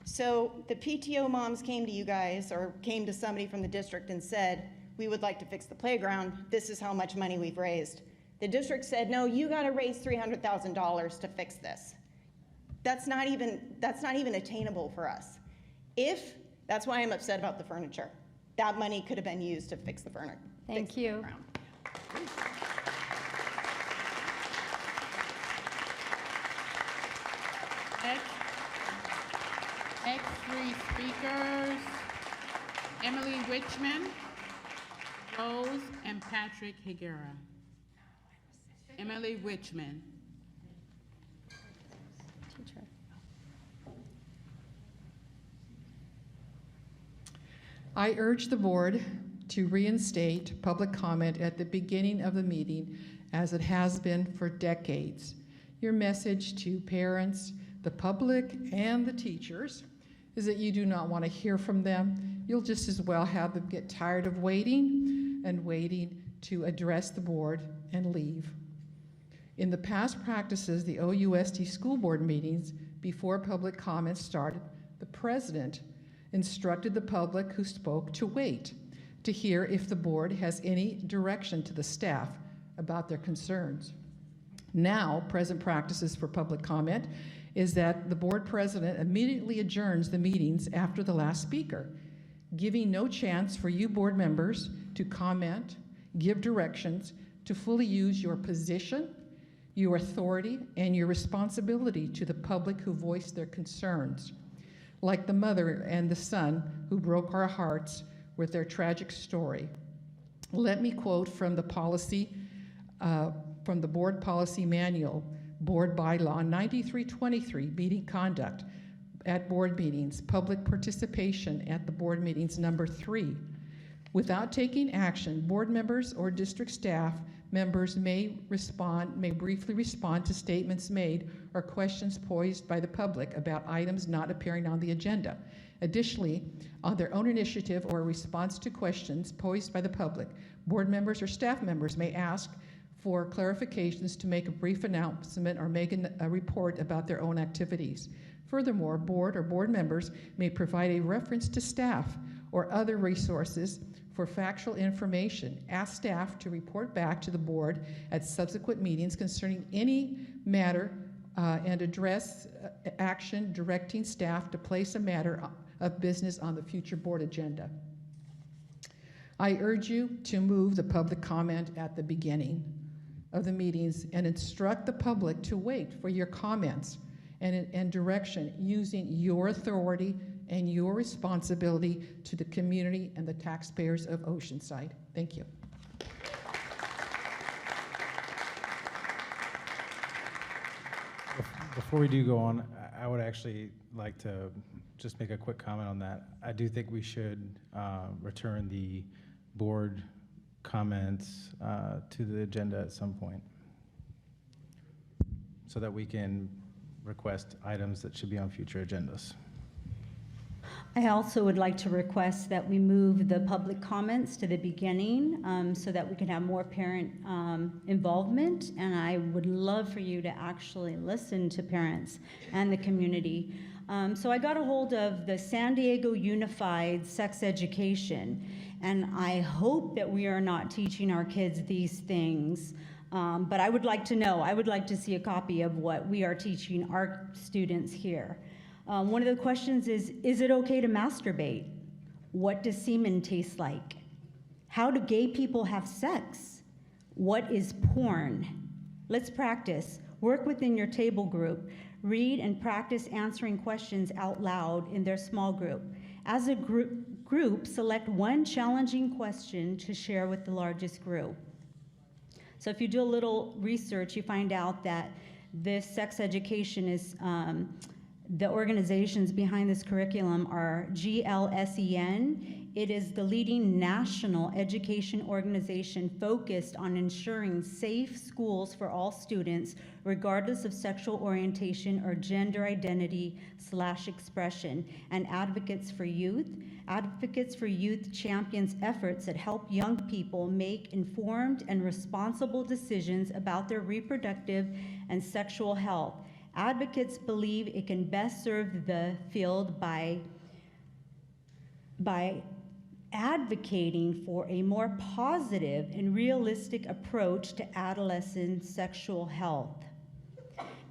So the PTO moms came to you guys, or came to somebody from the district and said, we would like to fix the playground. This is how much money we've raised. The district said, no, you gotta raise $300,000 to fix this. That's not even attainable for us. That's why I'm upset about the furniture. That money could have been used to fix the furniture. Thank you. Next 3 speakers, Emily Richmond, Rose, and Patrick Higuera. Emily Richmond. Teacher. I urge the board to reinstate public comment at the beginning of the meeting as it has been for decades. Your message to parents, the public, and the teachers is that you do not want to hear from them. You'll just as well have them get tired of waiting and waiting to address the board and leave. In the past practices, the OUSD school board meetings, before public comments started, the president instructed the public who spoke to wait to hear if the board has any direction to the staff about their concerns. Now, present practices for public comment is that the board president immediately adjourns the meetings after the last speaker, giving no chance for you board members to comment, give directions, to fully use your position, your authority, and your responsibility to the public who voiced their concerns, like the mother and the son who broke our hearts with their tragic story. Let me quote from the policy, from the board policy manual, board bylaw 9323, meeting conduct at board meetings, public participation at the board meetings, number 3. Without taking action, board members or district staff members may briefly respond to statements made or questions posed by the public about items not appearing on the agenda. Additionally, on their own initiative or response to questions posed by the public, board members or staff members may ask for clarifications to make a brief announcement or make a report about their own activities. Furthermore, board or board members may provide a reference to staff or other resources for factual information. Ask staff to report back to the board at subsequent meetings concerning any matter and address action directing staff to place a matter of business on the future board agenda. I urge you to move the public comment at the beginning of the meetings and instruct the public to wait for your comments and direction using your authority and your responsibility to the community and the taxpayers of Oceanside. Thank you. Before we do go on, I would actually like to just make a quick comment on that. I do think we should return the board comments to the agenda at some point so that we can request items that should be on future agendas. I also would like to request that we move the public comments to the beginning so that we can have more parent involvement. And I would love for you to actually listen to parents and the community. So I got a hold of the San Diego Unified Sex Education, and I hope that we are not teaching our kids these things. But I would like to know, I would like to see a copy of what we are teaching our students here. One of the questions is it okay to masturbate? What does semen taste like? How do gay people have sex? What is porn? Let's practice. Work within your table group. Read and practice answering questions out loud in their small group. As a group, select one challenging question to share with the largest group. So if you do a little research, you find out that this sex education is the organizations behind this curriculum are GLSEN. It is the leading national education organization focused on ensuring safe schools for all students, regardless of sexual orientation or gender identity/expression, and Advocates for Youth. Advocates for Youth champions efforts that help young people make informed and responsible decisions about their reproductive and sexual health. Advocates believe it can best serve the field by advocating for a more positive and realistic approach to adolescent sexual health.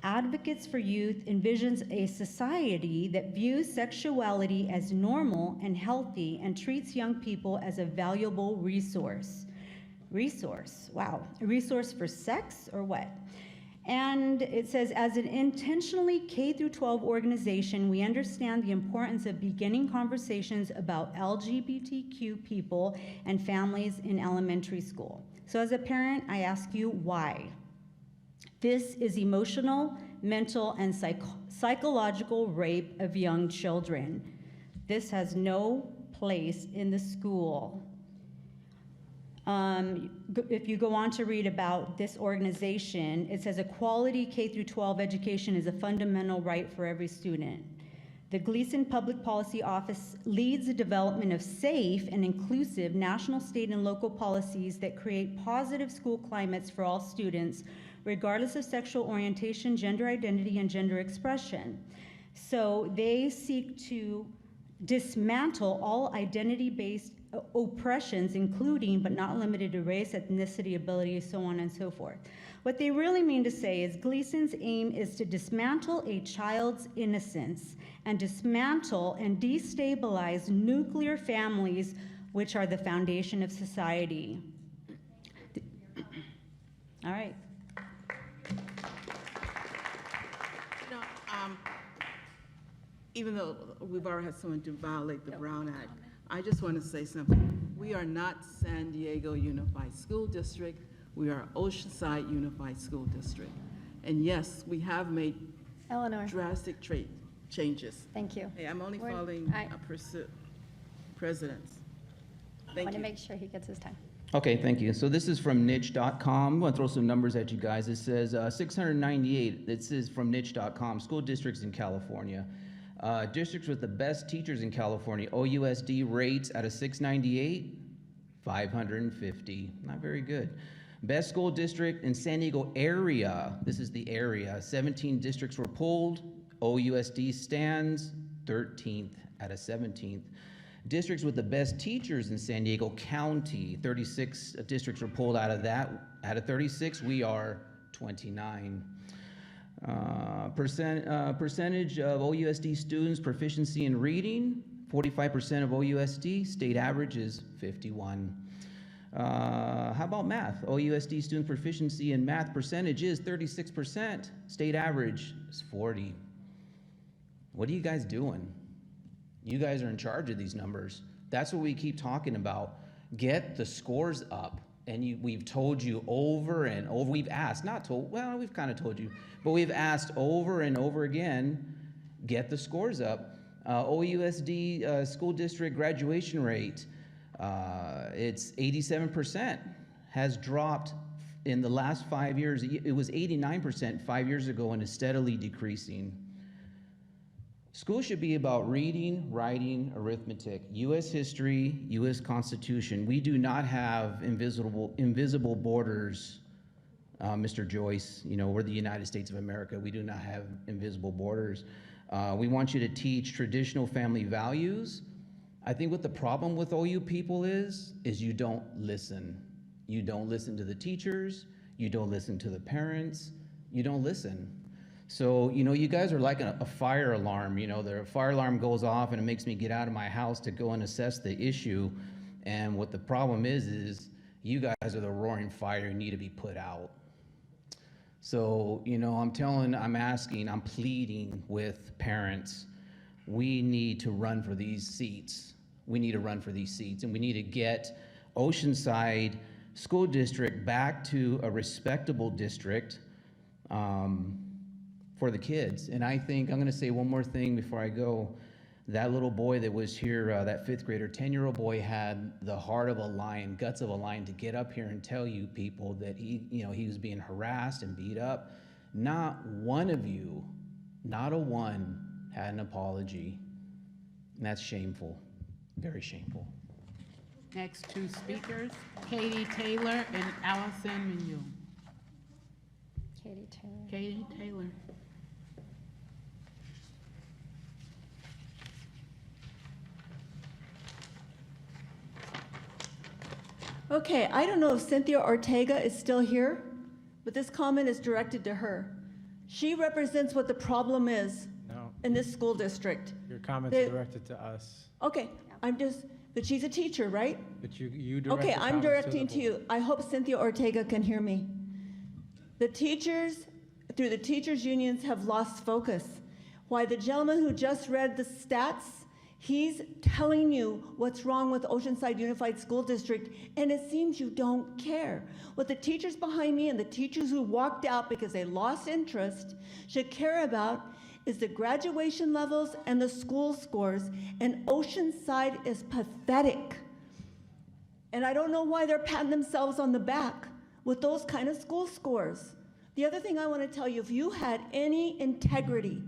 Advocates for Youth envisions a society that views sexuality as normal and healthy and treats young people as a valuable resource. Wow. A resource for sex or what? And it says, as an intentionally K-12 organization, we understand the importance of beginning conversations about LGBTQ people and families in elementary school. So as a parent, I ask you why. This is emotional, mental, and psychological rape of young children. This has no place in the school. If you go on to read about this organization, it says a quality K through 12 education is a fundamental right for every student. The Gleason Public Policy Office leads the development of safe and inclusive national, state, and local policies that create positive school climates for all students, regardless of sexual orientation, gender identity, and gender expression. So they seek to dismantle all identity-based oppressions, including but not limited to race, ethnicity, ability, so on and so forth. What they really mean to say is Gleason's aim is to dismantle a child's innocence and dismantle and destabilize nuclear families, which are the foundation of society. All right. Even though we've already had someone to violate the Brown Act, I just want to say something. We are not San Diego Unified School District. We are Oceanside Unified School District. And yes, we have made drastic changes. Thank you. Hey, I'm only following precedents. I Thank want to you. make sure he gets his time. Okay, thank you. So this is from niche.com. I'm going to throw some numbers at you guys. It says 698. This is from niche.com, school districts in California. Districts with the best teachers in California, OUSD rates out of 698, 550. Not very good. Best school district in San Diego area. This is the area. 17 districts were pulled. OUSD stands 13th out of 17th. Districts with the best teachers in San Diego County, 36 districts were pulled out of that. Out of 36, we are 29. Percentage of OUSD students proficiency in reading, 45% of OUSD. State average is 51. How about math? OUSD student proficiency in math percentage is 36%. State average is 40. What are you guys doing? You guys are in charge of these numbers. That's what we keep talking about. Get the scores up. And we've told you over and over, we've asked, not told, well, we've kind of told you, but we've asked over and over again, get the scores up. OUSD school district graduation rate, it's 87%, has dropped in the last 5 years. It was 89% 5 years ago and is steadily decreasing. School should be about reading, writing, arithmetic, U.S. history, U.S. Constitution. We do not have invisible borders, Mr. Joyce. You know, we're the United States of America. We do not have invisible borders. We want you to teach traditional family values. I think what the problem with OU people is you don't listen. You don't listen to the teachers. You don't listen to the parents. You don't listen. So, you know, you guys are like a fire alarm. You know, the fire alarm goes off and it makes me get out of my house to go and assess the issue. And what the problem is you guys are the roaring fire, you need to be put out. So, you know, I'm pleading with parents. We need to run for these seats. We need to run for these seats, and we need to get Oceanside School District back to a respectable district for the kids. And I think, I'm gonna say one more thing before I go. That little boy that was here, that fifth grader, 10-year-old boy had the heart of a lion, guts of a lion to get up here and tell you people that he was being harassed and beat up. Not one of you, not a one, had an apology. And that's shameful, very shameful. Next two speakers, Katie Taylor and Allison Mignon. Katie Taylor. Katie Taylor. Okay, I don't know if Cynthia Ortega is still here, but this comment is directed to her. She represents what the problem is in this school district. Your comment's directed to us. Okay, but she's a teacher, right? But you direct Okay, your I'm comments to the directing to you. I hope Cynthia Ortega can hear me. The teachers, through the teachers' unions, have lost focus. Why, the gentleman who just read the stats, he's telling you what's wrong with Oceanside Unified School District, and it seems you don't care. What the teachers behind me and the teachers who walked out because they lost interest should care about is the graduation levels and the school scores, and Oceanside is pathetic. And I don't know why they're patting themselves on the back with those kind of school scores. The other thing I want to tell you, if you had any integrity,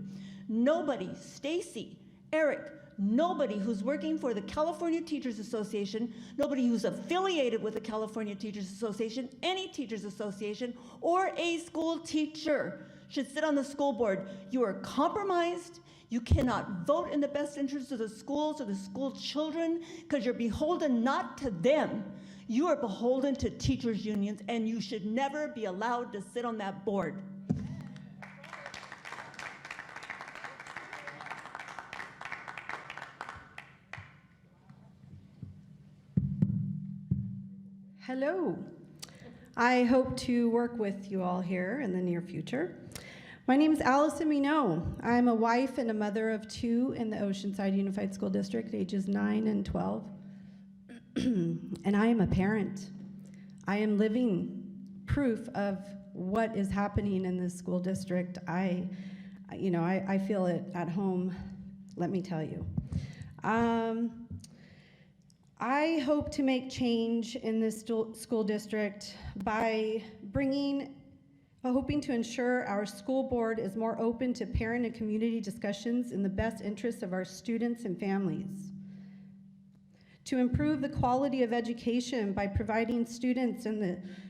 nobody, Stacy, Eric, nobody who's working for the California Teachers Association, nobody who's affiliated with the California Teachers Association, any teachers association, or a school teacher should sit on the school board. You are compromised. You cannot vote in the best interest of the schools or the school children because you're beholden not to them. You are beholden to teachers' unions, and you should never be allowed to sit on that board. Hello. I hope to work with you all here in the near future. My name is Allison Minot. I'm a wife and a mother of 2 in the Oceanside Unified School District, ages 9 and 12. And I am a parent. I am living proof of what is happening in this school district. I feel it at home, let me tell you. I hope to make change in this school district by hoping to ensure our school board is more open to parent and community discussions in the best interests of our students and families. To improve the quality of education by providing students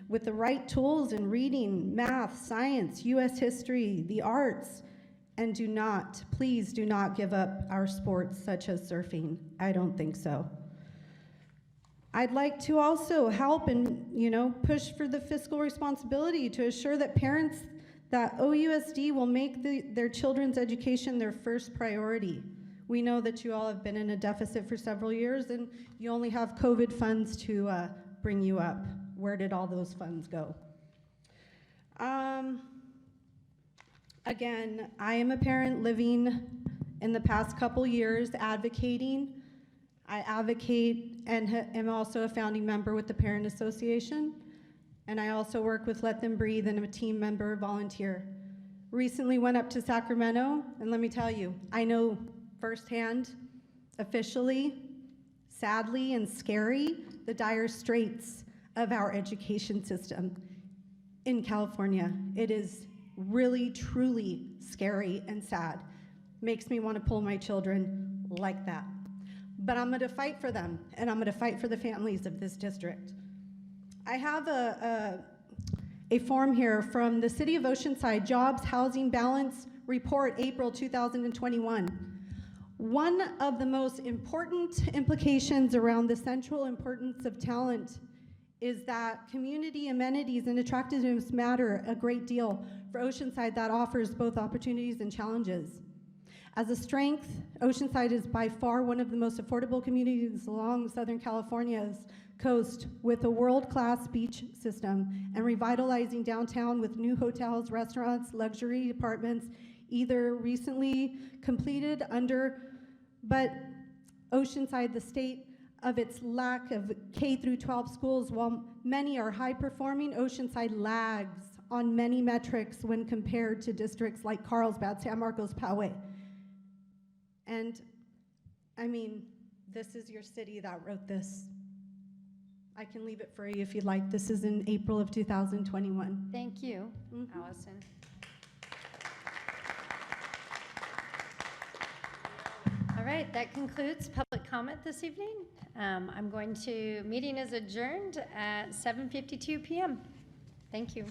with the right tools in reading, math, science, U.S. history, the arts, and please do not give up our sports such as surfing. I don't think so. I'd like to also help and push for the fiscal responsibility to assure that parents that OUSD will make their children's education their first priority. We know that you all have been in a deficit for several years and you only have COVID funds to bring you up. Where did all those funds go? Again, I am a parent living in the past couple years advocating. I advocate and am also a founding member with the Parent Association, and I also work with Let Them Breathe and I'm a team member, volunteer. Recently went up to Sacramento, and let me tell you, I know firsthand, officially, sadly and scary, the dire straits of our education system in California. It is really, truly scary and sad. Makes me want to pull my children like that. But I'm going to fight for them, and I'm going to fight for the families of this district. I have a form here from the City of Oceanside Jobs Housing Balance Report, April 2021. One of the most important implications around the central importance of talent is that community amenities and attractiveness matter a great deal for Oceanside that offers both opportunities and challenges. As a strength, Oceanside is by far one of the most affordable communities along Southern California's coast, with a world-class beach system and revitalizing downtown with new hotels, restaurants, luxury apartments, either recently completed but Oceanside, the state of its lack of K-12 schools, while many are high-performing, Oceanside lags on many metrics when compared to districts like Carlsbad, San Marcos, Poway. And, I mean, this is your city that wrote this. I can leave it for you if you'd like. This is in April of 2021. Thank you, Allison. All right, that concludes public comment this evening. Meeting is adjourned at 7:52 p.m. Thank you.